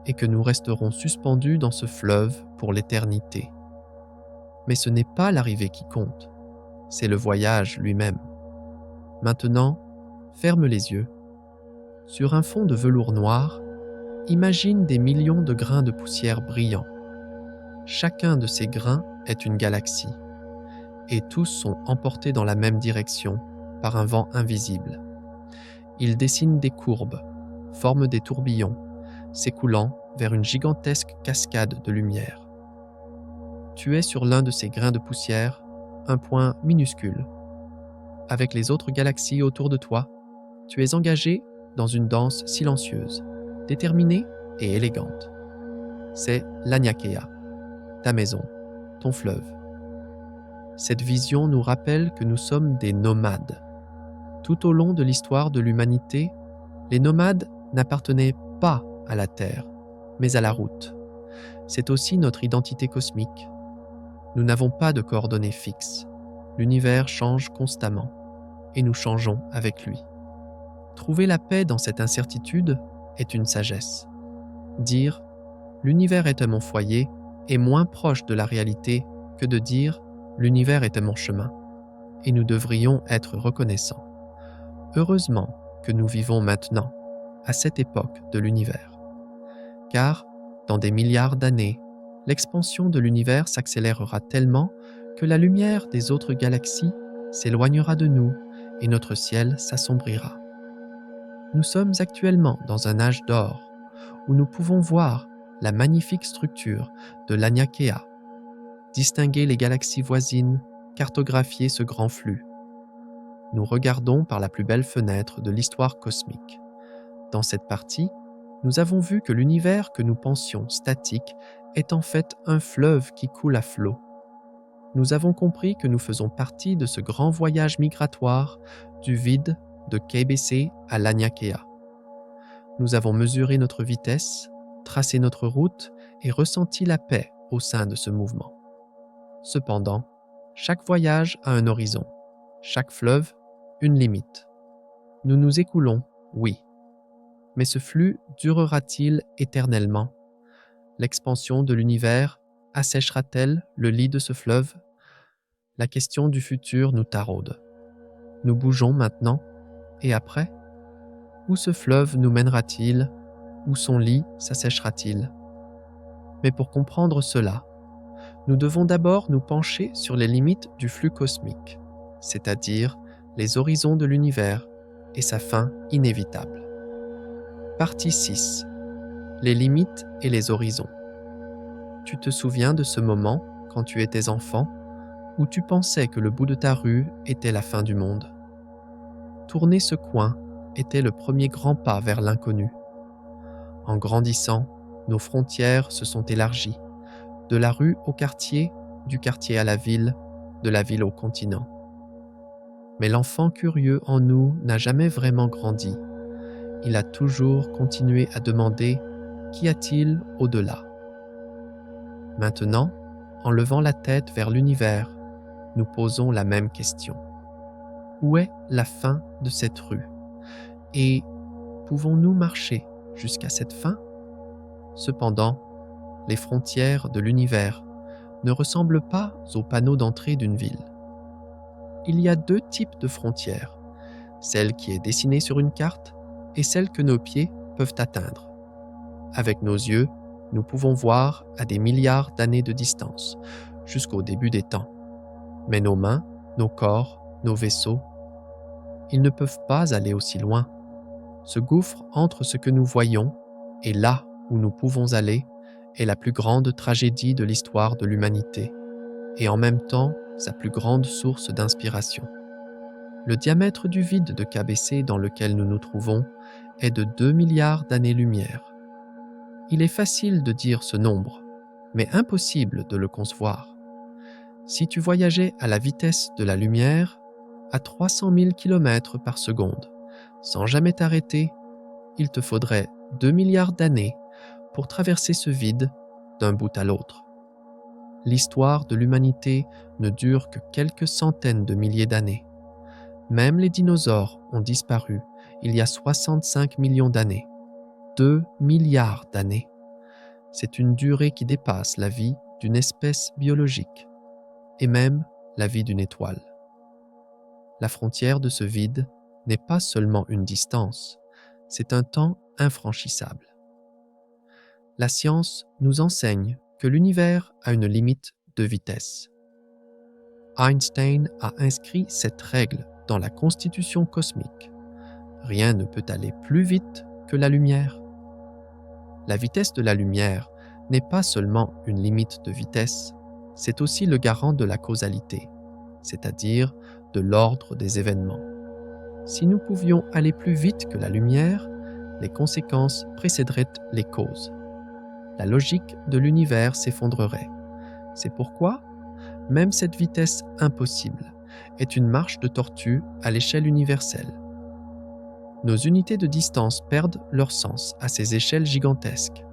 Speaker 1: et que nous resterons suspendus dans ce fleuve pour l'éternité. Mais ce n'est pas l'arrivée qui compte, c'est le voyage lui-même. Maintenant, ferme les yeux. Sur un fond de velours noir, imagine des millions de grains de poussière brillants. Chacun de ces grains est une galaxie, et tous sont emportés dans la même direction par un vent invisible. Ils dessinent des courbes, forment des tourbillons, s'écoulant vers une gigantesque cascade de lumière. Tu es sur l'un de ces grains de poussière, un point minuscule. Avec les autres galaxies autour de toi, tu es engagé dans une danse silencieuse, déterminée et élégante. C'est l'Aniakea, ta maison, ton fleuve. Cette vision nous rappelle que nous sommes des nomades. Tout au long de l'histoire de l'humanité, les nomades n'appartenaient pas à la Terre, mais à la route. C'est aussi notre identité cosmique. Nous n'avons pas de coordonnées fixes. L'univers change constamment, et nous changeons avec lui. Trouver la paix dans cette incertitude est une sagesse. Dire « l'univers était mon foyer » est moins proche de la réalité que de dire « l'univers était mon chemin » et nous devrions être reconnaissants. Heureusement que nous vivons maintenant, à cette époque de l'univers. Car, dans des milliards d'années, l'expansion de l'univers s'accélérera tellement que la lumière des autres galaxies s'éloignera de nous et notre ciel s'assombrira. Nous sommes actuellement dans un âge d'or où nous pouvons voir la magnifique structure de l'Aniakea, distinguer les galaxies voisines, cartographier ce grand flux. Nous regardons par la plus belle fenêtre de l'histoire cosmique. Dans cette partie, nous avons vu que l'univers que nous pensions statique est en fait un fleuve qui coule à flot. Nous avons compris que nous faisons partie de ce grand voyage migratoire du vide de KBC à l'Aniakea. Nous avons mesuré notre vitesse, tracé notre route et ressenti la paix au sein de ce mouvement. Cependant, chaque voyage a un horizon, chaque fleuve une limite. Nous nous écoulons, oui. Mais ce flux durera-t-il éternellement? L'expansion de l'univers assèchera-t-elle le lit de ce fleuve? La question du futur nous taraude. Nous bougeons maintenant, et après? Où ce fleuve nous mènera-t-il? Où son lit s'assèchera-t-il? Mais pour comprendre cela, nous devons d'abord nous pencher sur les limites du flux cosmique, c'est-à-dire les horizons de l'univers et sa fin inévitable. Partie 6. Les limites et les horizons. Tu te souviens de ce moment, quand tu étais enfant, où tu pensais que le bout de ta rue était la fin du monde? Tourner ce coin était le premier grand pas vers l'inconnu. En grandissant, nos frontières se sont élargies, de la rue au quartier, du quartier à la ville, de la ville au continent. Mais l'enfant curieux en nous n'a jamais vraiment grandi. Il a toujours continué à demander « Qu'y a-t-il au-delà » Maintenant, en levant la tête vers l'univers, nous posons la même question. Où est la fin de cette rue? Et pouvons-nous marcher jusqu'à cette fin? Cependant, les frontières de l'univers ne ressemblent pas aux panneaux d'entrée d'une ville. Il y a deux types de frontières, celle qui est dessinée sur une carte et celle que nos pieds peuvent atteindre. Avec nos yeux, nous pouvons voir à des milliards d'années de distance, jusqu'au début des temps. Mais nos mains, nos corps, nos vaisseaux, ils ne peuvent pas aller aussi loin. Ce gouffre entre ce que nous voyons et là où nous pouvons aller est la plus grande tragédie de l'histoire de l'humanité, et en même temps sa plus grande source d'inspiration. Le diamètre du vide de KBC dans lequel nous nous trouvons est de 2 milliards d'années-lumière. Il est facile de dire ce nombre, mais impossible de le concevoir. Si tu voyageais à la vitesse de la lumière, à 300 000 km par seconde, sans jamais t'arrêter, il te faudrait 2 milliards d'années pour traverser ce vide d'un bout à l'autre. L'histoire de l'humanité ne dure que quelques centaines de milliers d'années. Même les dinosaures ont disparu il y a 65 millions d'années. 2 milliards d'années. C'est une durée qui dépasse la vie d'une espèce biologique et même la vie d'une étoile. La frontière de ce vide n'est pas seulement une distance, c'est un temps infranchissable. La science nous enseigne que l'univers a une limite de vitesse. Einstein a inscrit cette règle dans la constitution cosmique. Rien ne peut aller plus vite que la lumière. La vitesse de la lumière n'est pas seulement une limite de vitesse, c'est aussi le garant de la causalité, c'est-à-dire de l'ordre des événements. Si nous pouvions aller plus vite que la lumière, les conséquences précéderaient les causes. La logique de l'univers s'effondrerait. C'est pourquoi, même cette vitesse impossible est une marche de tortue à l'échelle universelle. Nos unités de distance perdent leur sens à ces échelles gigantesques.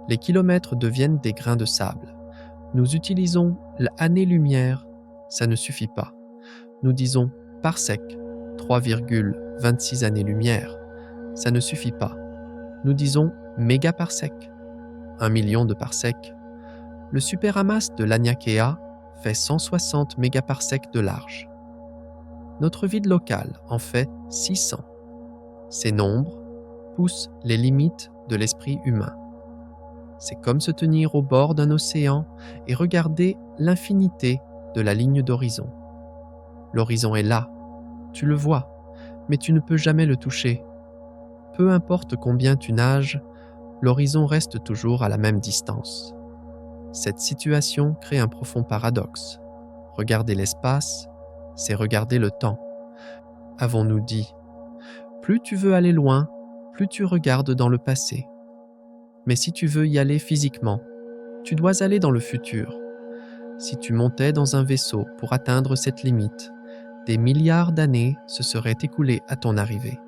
Speaker 1: Les kilomètres deviennent des grains de sable. Nous utilisons l'année-lumière, ça ne suffit pas. Nous disons parsec, 3,26 années-lumière, ça ne suffit pas. Nous disons mégaparsec, 1 million de parsecs. Le superamas de l'Aniakea fait 160 mégaparsecs de large. Notre vide local en fait 600. Ces nombres poussent les limites de l'esprit humain. C'est comme se tenir au bord d'un océan et regarder l'infinité de la ligne d'horizon. L'horizon est là, tu le vois, mais tu ne peux jamais le toucher. Peu importe combien tu nages, l'horizon reste toujours à la même distance. Cette situation crée un profond paradoxe. Regarder l'espace, c'est regarder le temps. Avons-nous dit, plus tu veux aller loin, plus tu regardes dans le passé. Mais si tu veux y aller physiquement, tu dois aller dans le futur. Si tu montais dans un vaisseau pour atteindre cette limite, des milliards d'années se seraient écoulées à ton arrivée.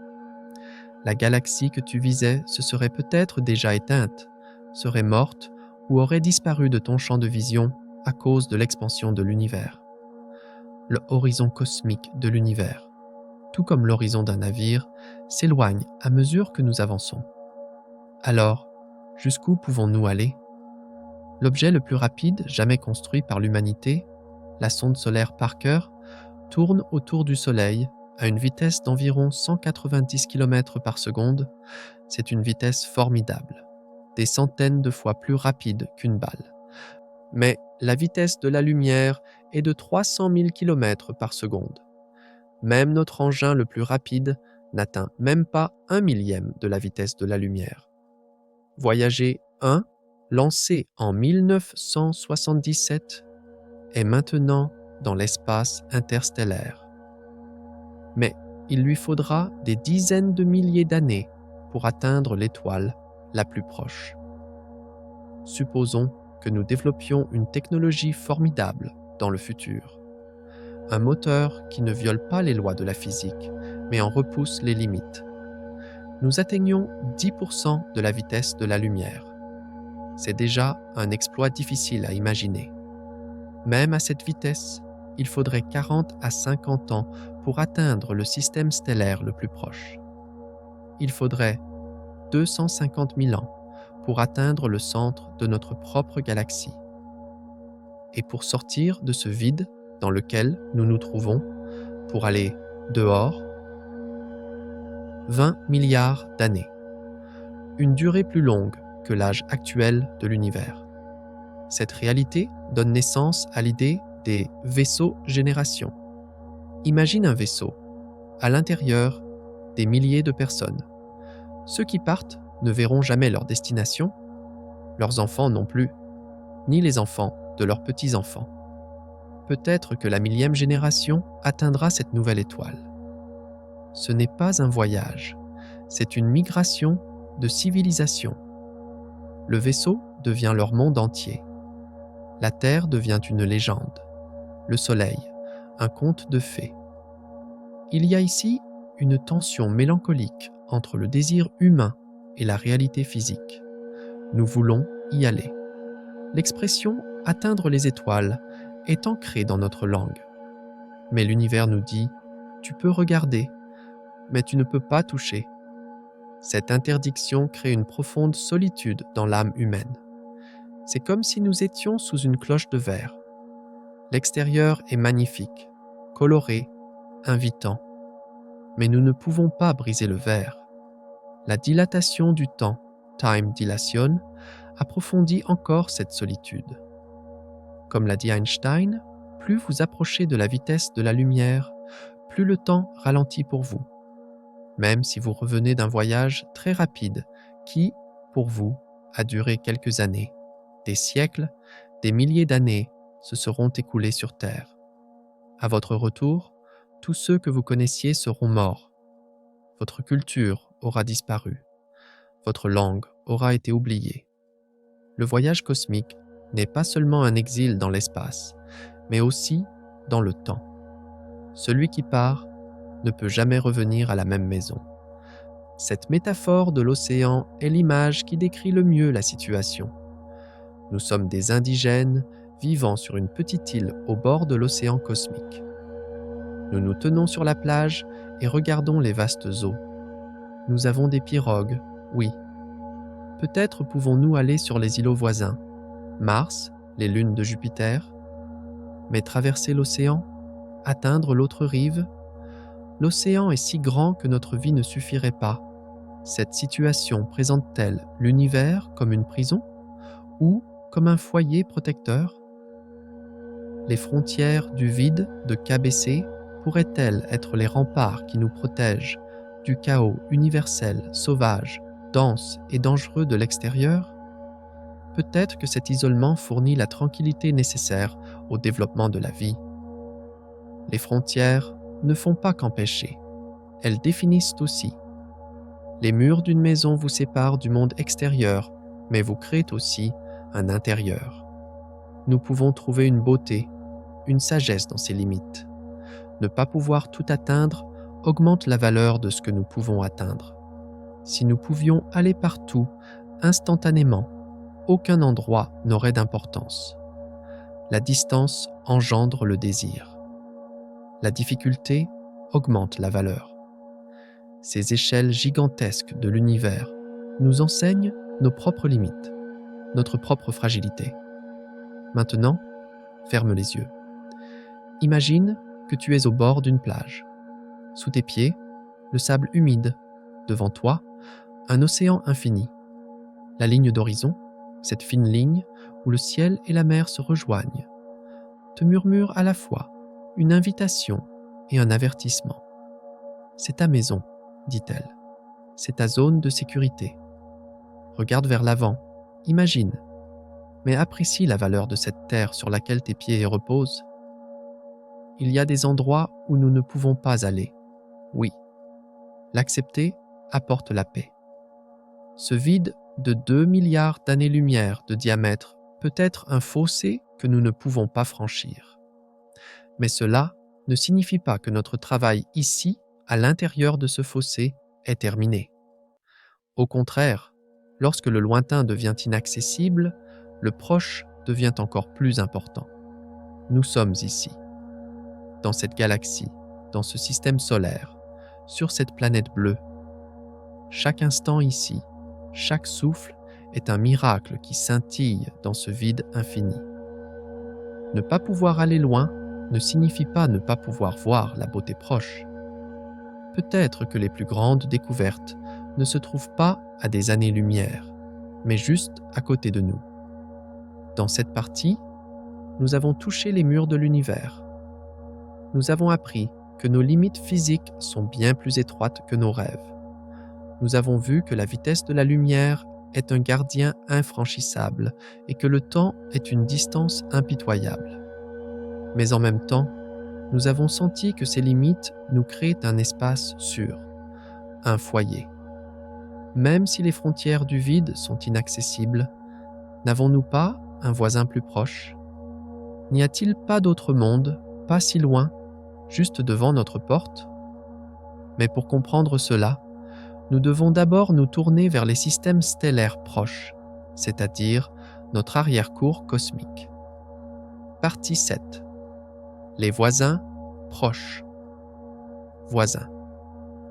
Speaker 1: La galaxie que tu visais se serait peut-être déjà éteinte, serait morte ou aurait disparu de ton champ de vision à cause de l'expansion de l'univers. Le horizon cosmique de l'univers, tout comme l'horizon d'un navire, s'éloigne à mesure que nous avançons. Alors, jusqu'où pouvons-nous aller ? L'objet le plus rapide jamais construit par l'humanité, la sonde solaire Parker, tourne autour du Soleil à une vitesse d'environ 190 km par seconde. C'est une vitesse formidable, des centaines de fois plus rapide qu'une balle. Mais la vitesse de la lumière est de 300 000 km par seconde. Même notre engin le plus rapide n'atteint même pas 1/1000 de la vitesse de la lumière. Voyager 1, lancé en 1977, est maintenant dans l'espace interstellaire. Mais il lui faudra des dizaines de milliers d'années pour atteindre l'étoile la plus proche. Supposons que nous développions une technologie formidable dans le futur. Un moteur qui ne viole pas les lois de la physique, mais en repousse les limites. Nous atteignons 10% de la vitesse de la lumière. C'est déjà un exploit difficile à imaginer. Même à cette vitesse, il faudrait 40 à 50 ans pour atteindre le système stellaire le plus proche. Il faudrait 250 000 ans pour atteindre le centre de notre propre galaxie. Et pour sortir de ce vide dans lequel nous nous trouvons, pour aller dehors, 20 milliards d'années. Une durée plus longue que l'âge actuel de l'univers. Cette réalité donne naissance à l'idée des vaisseaux génération. Imagine un vaisseau, à l'intérieur, des milliers de personnes. Ceux qui partent ne verront jamais leur destination, leurs enfants non plus, ni les enfants de leurs petits-enfants. Peut-être que la 1000e génération atteindra cette nouvelle étoile. Ce n'est pas un voyage, c'est une migration de civilisation. Le vaisseau devient leur monde entier. La Terre devient une légende, le Soleil, un conte de fées. Il y a ici une tension mélancolique entre le désir humain et la réalité physique. Nous voulons y aller. L'expression « atteindre les étoiles » est ancrée dans notre langue. Mais l'univers nous dit « tu peux regarder, mais tu ne peux pas toucher ». Cette interdiction crée une profonde solitude dans l'âme humaine. C'est comme si nous étions sous une cloche de verre. L'extérieur est magnifique, coloré, invitant. Mais nous ne pouvons pas briser le verre. La dilatation du temps, time dilation, approfondit encore cette solitude. Comme l'a dit Einstein, plus vous approchez de la vitesse de la lumière, plus le temps ralentit pour vous. Même si vous revenez d'un voyage très rapide qui, pour vous, a duré quelques années, des siècles, des milliers d'années se seront écoulés sur Terre. À votre retour, tous ceux que vous connaissiez seront morts. Votre culture aura disparu. Votre langue aura été oubliée. Le voyage cosmique n'est pas seulement un exil dans l'espace, mais aussi dans le temps. Celui qui part ne peut jamais revenir à la même maison. Cette métaphore de l'océan est l'image qui décrit le mieux la situation. Nous sommes des indigènes vivant sur une petite île au bord de l'océan cosmique. Nous nous tenons sur la plage et regardons les vastes eaux. Nous avons des pirogues, oui. Peut-être pouvons-nous aller sur les îlots voisins, Mars, les lunes de Jupiter. Mais traverser l'océan, atteindre l'autre rive, l'océan est si grand que notre vie ne suffirait pas. Cette situation présente-t-elle l'univers comme une prison ou comme un foyer protecteur? Les frontières du vide de KBC pourraient-elles être les remparts qui nous protègent du chaos universel sauvage dense et dangereux de l'extérieur, peut-être que cet isolement fournit la tranquillité nécessaire au développement de la vie. Les frontières ne font pas qu'empêcher, elles définissent aussi. Les murs d'une maison vous séparent du monde extérieur, mais vous créent aussi un intérieur. Nous pouvons trouver une beauté, une sagesse dans ces limites. Ne pas pouvoir tout atteindre augmente la valeur de ce que nous pouvons atteindre. Si nous pouvions aller partout, instantanément, aucun endroit n'aurait d'importance. La distance engendre le désir. La difficulté augmente la valeur. Ces échelles gigantesques de l'univers nous enseignent nos propres limites, notre propre fragilité. Maintenant, ferme les yeux. Imagine que tu es au bord d'une plage. Sous tes pieds, le sable humide. Devant toi, un océan infini. La ligne d'horizon, cette fine ligne où le ciel et la mer se rejoignent, te murmure à la fois une invitation et un avertissement. C'est ta maison, dit-elle. C'est ta zone de sécurité. Regarde vers l'avant, imagine, mais apprécie la valeur de cette terre sur laquelle tes pieds reposent. Il y a des endroits où nous ne pouvons pas aller. Oui, l'accepter apporte la paix. Ce vide de 2 milliards d'années-lumière de diamètre peut être un fossé que nous ne pouvons pas franchir. Mais cela ne signifie pas que notre travail ici, à l'intérieur de ce fossé, est terminé. Au contraire, lorsque le lointain devient inaccessible, le proche devient encore plus important. Nous sommes ici, dans cette galaxie, dans ce système solaire, sur cette planète bleue. Chaque instant ici, chaque souffle est un miracle qui scintille dans ce vide infini. Ne pas pouvoir aller loin ne signifie pas ne pas pouvoir voir la beauté proche. Peut-être que les plus grandes découvertes ne se trouvent pas à des années-lumière, mais juste à côté de nous. Dans cette partie, nous avons touché les murs de l'univers. Nous avons appris que nos limites physiques sont bien plus étroites que nos rêves. Nous avons vu que la vitesse de la lumière est un gardien infranchissable et que le temps est une distance impitoyable. Mais en même temps, nous avons senti que ces limites nous créent un espace sûr, un foyer. Même si les frontières du vide sont inaccessibles, n'avons-nous pas un voisin plus proche? N'y a-t-il pas d'autre monde, pas si loin, juste devant notre porte? Mais pour comprendre cela, nous devons d'abord nous tourner vers les systèmes stellaires proches, c'est-à-dire notre arrière-cour cosmique. Partie 7. Les voisins proches. Voisins.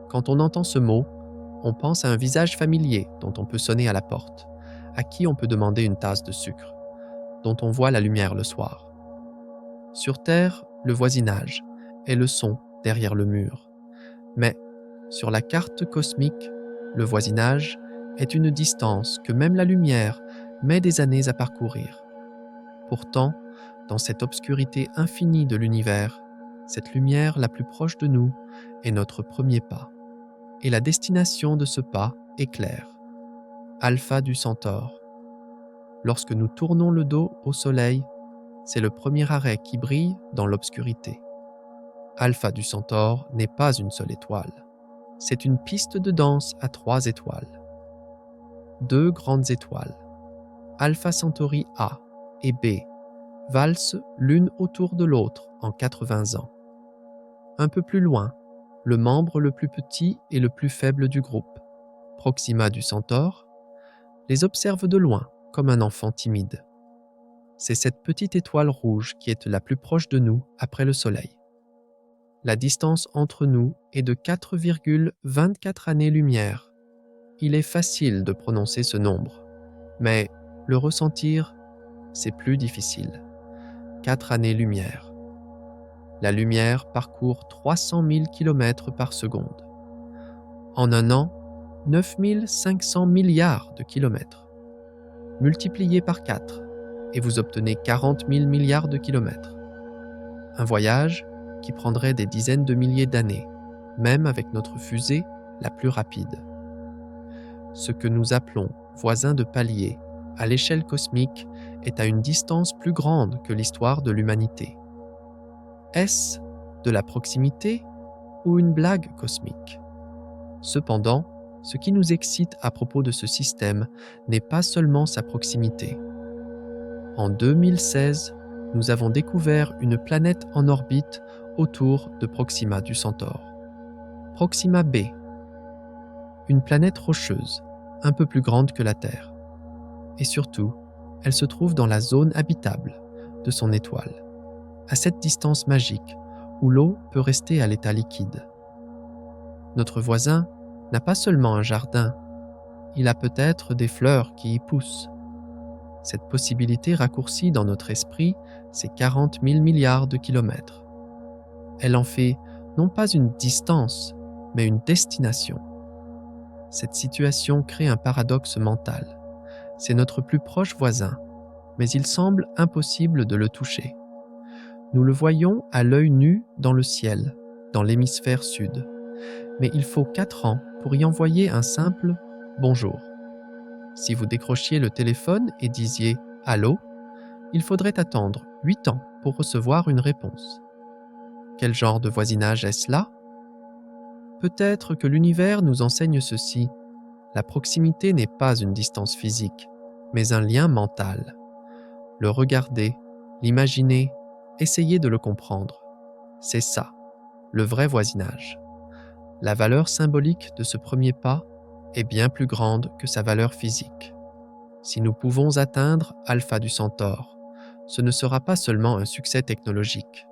Speaker 1: Quand on entend ce mot, on pense à un visage familier dont on peut sonner à la porte, à qui on peut demander une tasse de sucre, dont on voit la lumière le soir. Sur Terre, le voisinage est le son derrière le mur. Mais sur la carte cosmique, le voisinage est une distance que même la lumière met des années à parcourir. Pourtant, dans cette obscurité infinie de l'univers, cette lumière la plus proche de nous est notre premier pas. Et la destination de ce pas est claire. Alpha du Centaure. Lorsque nous tournons le dos au Soleil, c'est le premier arrêt qui brille dans l'obscurité. Alpha du Centaure n'est pas une seule étoile. C'est une piste de danse à 3 étoiles. 2 grandes étoiles, Alpha Centauri A et B, valsent l'une autour de l'autre en 80 ans. Un peu plus loin, le membre le plus petit et le plus faible du groupe, Proxima du Centaure, les observe de loin comme un enfant timide. C'est cette petite étoile rouge qui est la plus proche de nous après le Soleil. La distance entre nous est de 4,24 années-lumière. Il est facile de prononcer ce nombre, mais le ressentir, c'est plus difficile. 4 années-lumière. La lumière parcourt 300 000 km par seconde. En un an, 9 500 milliards de kilomètres. Multipliez par 4 et vous obtenez 40 000 milliards de kilomètres. Un voyage qui prendrait des dizaines de milliers d'années, même avec notre fusée la plus rapide. Ce que nous appelons voisins de palier, à l'échelle cosmique, est à une distance plus grande que l'histoire de l'humanité. Est-ce de la proximité ou une blague cosmique? Cependant, ce qui nous excite à propos de ce système n'est pas seulement sa proximité. En 2016, nous avons découvert une planète en orbite autour de Proxima du Centaure. Proxima b, une planète rocheuse, un peu plus grande que la Terre. Et surtout, elle se trouve dans la zone habitable de son étoile, à cette distance magique où l'eau peut rester à l'état liquide. Notre voisin n'a pas seulement un jardin, il a peut-être des fleurs qui y poussent. Cette possibilité raccourcit dans notre esprit ces 40 000 milliards de kilomètres. Elle en fait non pas une distance, mais une destination. Cette situation crée un paradoxe mental. C'est notre plus proche voisin, mais il semble impossible de le toucher. Nous le voyons à l'œil nu dans le ciel, dans l'hémisphère sud, mais il faut 4 ans pour y envoyer un simple « bonjour ». Si vous décrochiez le téléphone et disiez « Allô », il faudrait attendre 8 ans pour recevoir une réponse. Quel genre de voisinage est-ce là? Peut-être que l'univers nous enseigne ceci. La proximité n'est pas une distance physique, mais un lien mental. Le regarder, l'imaginer, essayer de le comprendre. C'est ça, le vrai voisinage. La valeur symbolique de ce premier pas est bien plus grande que sa valeur physique. Si nous pouvons atteindre Alpha du Centaure, ce ne sera pas seulement un succès technologique.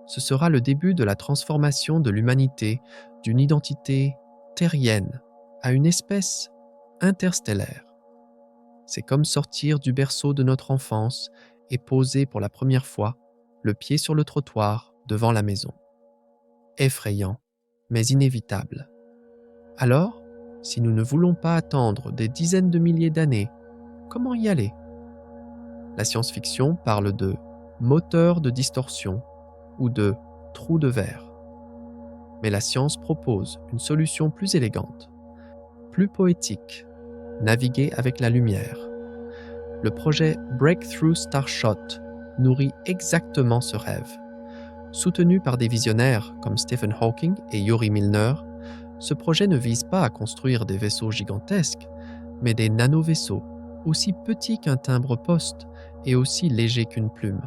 Speaker 1: Ce sera le début de la transformation de l'humanité d'une identité terrienne à une espèce interstellaire. C'est comme sortir du berceau de notre enfance et poser pour la première fois le pied sur le trottoir devant la maison. Effrayant, mais inévitable. Alors, si nous ne voulons pas attendre des dizaines de milliers d'années, comment y aller? La science-fiction parle de moteur de distorsion ou de trou de verre. Mais la science propose une solution plus élégante, plus poétique, naviguer avec la lumière. Le projet Breakthrough Starshot nourrit exactement ce rêve. Soutenu par des visionnaires comme Stephen Hawking et Yuri Milner, ce projet ne vise pas à construire des vaisseaux gigantesques, mais des nano-vaisseaux, aussi petits qu'un timbre-poste et aussi légers qu'une plume.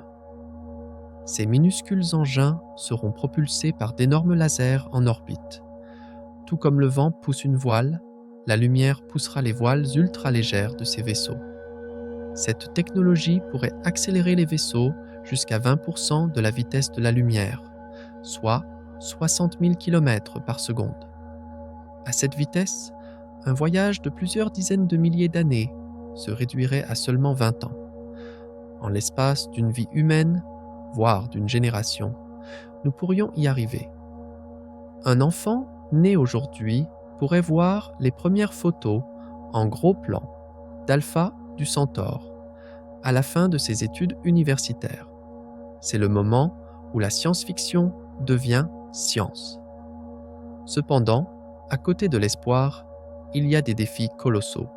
Speaker 1: Ces minuscules engins seront propulsés par d'énormes lasers en orbite. Tout comme le vent pousse une voile, la lumière poussera les voiles ultra-légères de ces vaisseaux. Cette technologie pourrait accélérer les vaisseaux jusqu'à 20% de la vitesse de la lumière, soit 60 000 km par seconde. À cette vitesse, un voyage de plusieurs dizaines de milliers d'années se réduirait à seulement 20 ans. En l'espace d'une vie humaine, voire d'une génération, nous pourrions y arriver. Un enfant né aujourd'hui pourrait voir les premières photos en gros plan d'Alpha du Centaure à la fin de ses études universitaires. C'est le moment où la science-fiction devient science. Cependant, à côté de l'espoir, il y a des défis colossaux.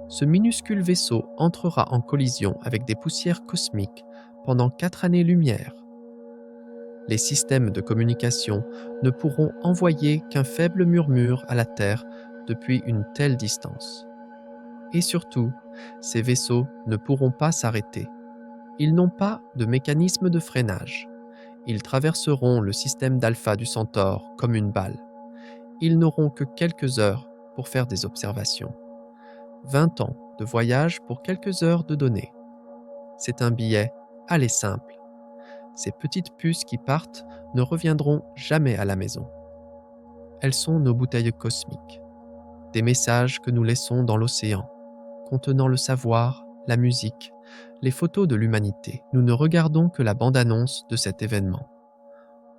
Speaker 1: Ce minuscule vaisseau entrera en collision avec des poussières cosmiques pendant 4 années-lumière. Les systèmes de communication ne pourront envoyer qu'un faible murmure à la Terre depuis une telle distance. Et surtout, ces vaisseaux ne pourront pas s'arrêter. Ils n'ont pas de mécanisme de freinage. Ils traverseront le système d'Alpha du Centaure comme une balle. Ils n'auront que quelques heures pour faire des observations. 20 ans de voyage pour quelques heures de données. C'est un billet aller simple. Ces petites puces qui partent ne reviendront jamais à la maison. Elles sont nos bouteilles cosmiques, des messages que nous laissons dans l'océan, contenant le savoir, la musique, les photos de l'humanité. Nous ne regardons que la bande-annonce de cet événement.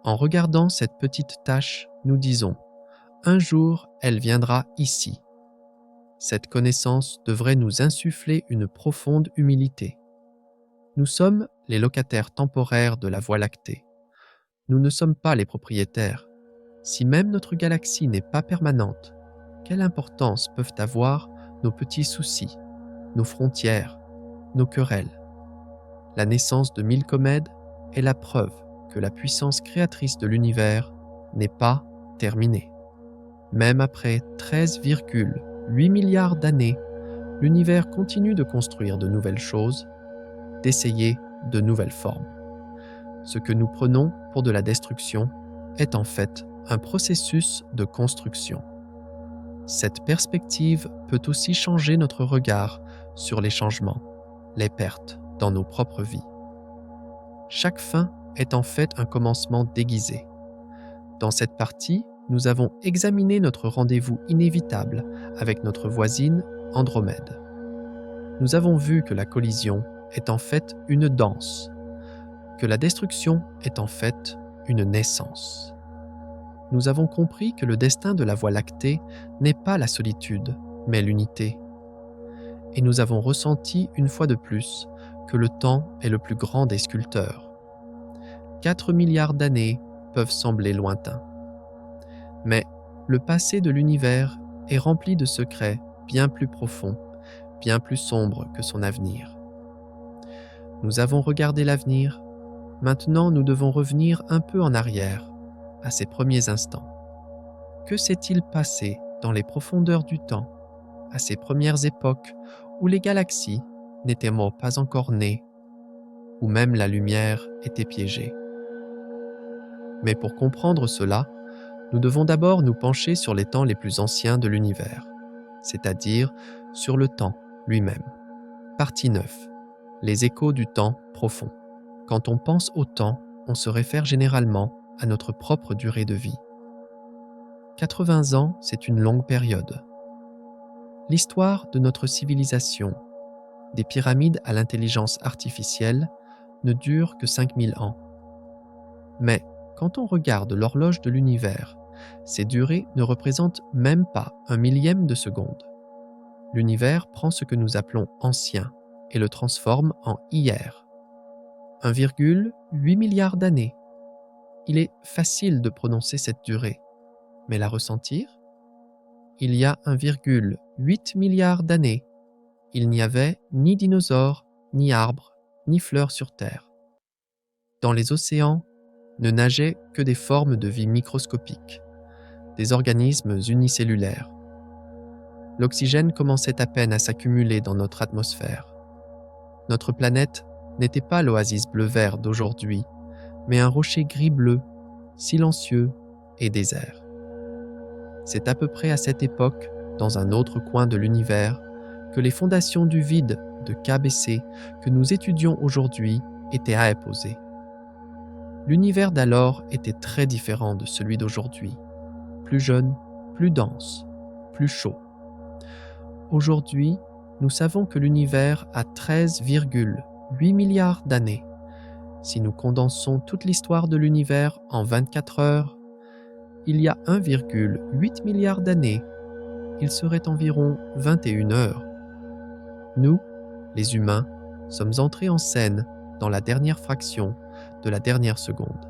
Speaker 1: En regardant cette petite tache, nous disons « Un jour, elle viendra ici ». Cette connaissance devrait nous insuffler une profonde humilité. Nous sommes les locataires temporaires de la Voie lactée. Nous ne sommes pas les propriétaires. Si même notre galaxie n'est pas permanente, quelle importance peuvent avoir nos petits soucis, nos frontières, nos querelles. La naissance de 1000 comètes est la preuve que la puissance créatrice de l'univers n'est pas terminée. Même après 13,8 milliards d'années, l'univers continue de construire de nouvelles choses, d'essayer de nouvelles formes. Ce que nous prenons pour de la destruction est en fait un processus de construction. Cette perspective peut aussi changer notre regard sur les changements, les pertes dans nos propres vies. Chaque fin est en fait un commencement déguisé. Dans cette partie, nous avons examiné notre rendez-vous inévitable avec notre voisine Andromède. Nous avons vu que la collision est en fait une danse, que la destruction est en fait une naissance. Nous avons compris que le destin de la Voie lactée n'est pas la solitude, mais l'unité. Et nous avons ressenti une fois de plus que le temps est le plus grand des sculpteurs. 4 milliards d'années peuvent sembler lointains. Mais le passé de l'univers est rempli de secrets bien plus profonds, bien plus sombres que son avenir. Nous avons regardé l'avenir, maintenant nous devons revenir un peu en arrière, à ses premiers instants. Que s'est-il passé dans les profondeurs du temps, à ces premières époques où les galaxies n'étaient pas encore nées, où même la lumière était piégée? Mais pour comprendre cela, nous devons d'abord nous pencher sur les temps les plus anciens de l'univers, c'est-à-dire sur le temps lui-même. Partie 9. Les échos du temps profond. Quand on pense au temps, on se réfère généralement à notre propre durée de vie. 80 ans, c'est une longue période. L'histoire de notre civilisation, des pyramides à l'intelligence artificielle, ne dure que 5000 ans. Mais quand on regarde l'horloge de l'univers, ces durées ne représentent même pas un millième de seconde. L'univers prend ce que nous appelons ancien et le transforme en hier. 1,8 milliard d'années. Il est facile de prononcer cette durée, mais la ressentir? Il y a 1,8 milliard d'années, il n'y avait ni dinosaures, ni arbres, ni fleurs sur Terre. Dans les océans, ne nageaient que des formes de vie microscopiques, des organismes unicellulaires. L'oxygène commençait à peine à s'accumuler dans notre atmosphère. Notre planète n'était pas l'oasis bleu-vert d'aujourd'hui, mais un rocher gris-bleu, silencieux et désert. C'est à peu près à cette époque, dans un autre coin de l'univers, que les fondations du vide de KBC que nous étudions aujourd'hui étaient apposées. L'univers d'alors était très différent de celui d'aujourd'hui, plus jeune, plus dense, plus chaud. Aujourd'hui, nous savons que l'univers a 13,8 milliards d'années. Si nous condensons toute l'histoire de l'univers en 24 heures, il y a 1,8 milliard d'années, il serait environ 21 heures. Nous, les humains, sommes entrés en scène dans la dernière fraction de la dernière seconde.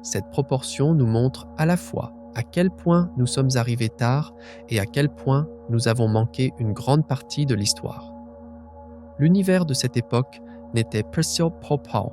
Speaker 1: Cette proportion nous montre à la fois à quel point nous sommes arrivés tard et à quel point nous avons manqué une grande partie de l'histoire. L'univers de cette époque n'était presque pas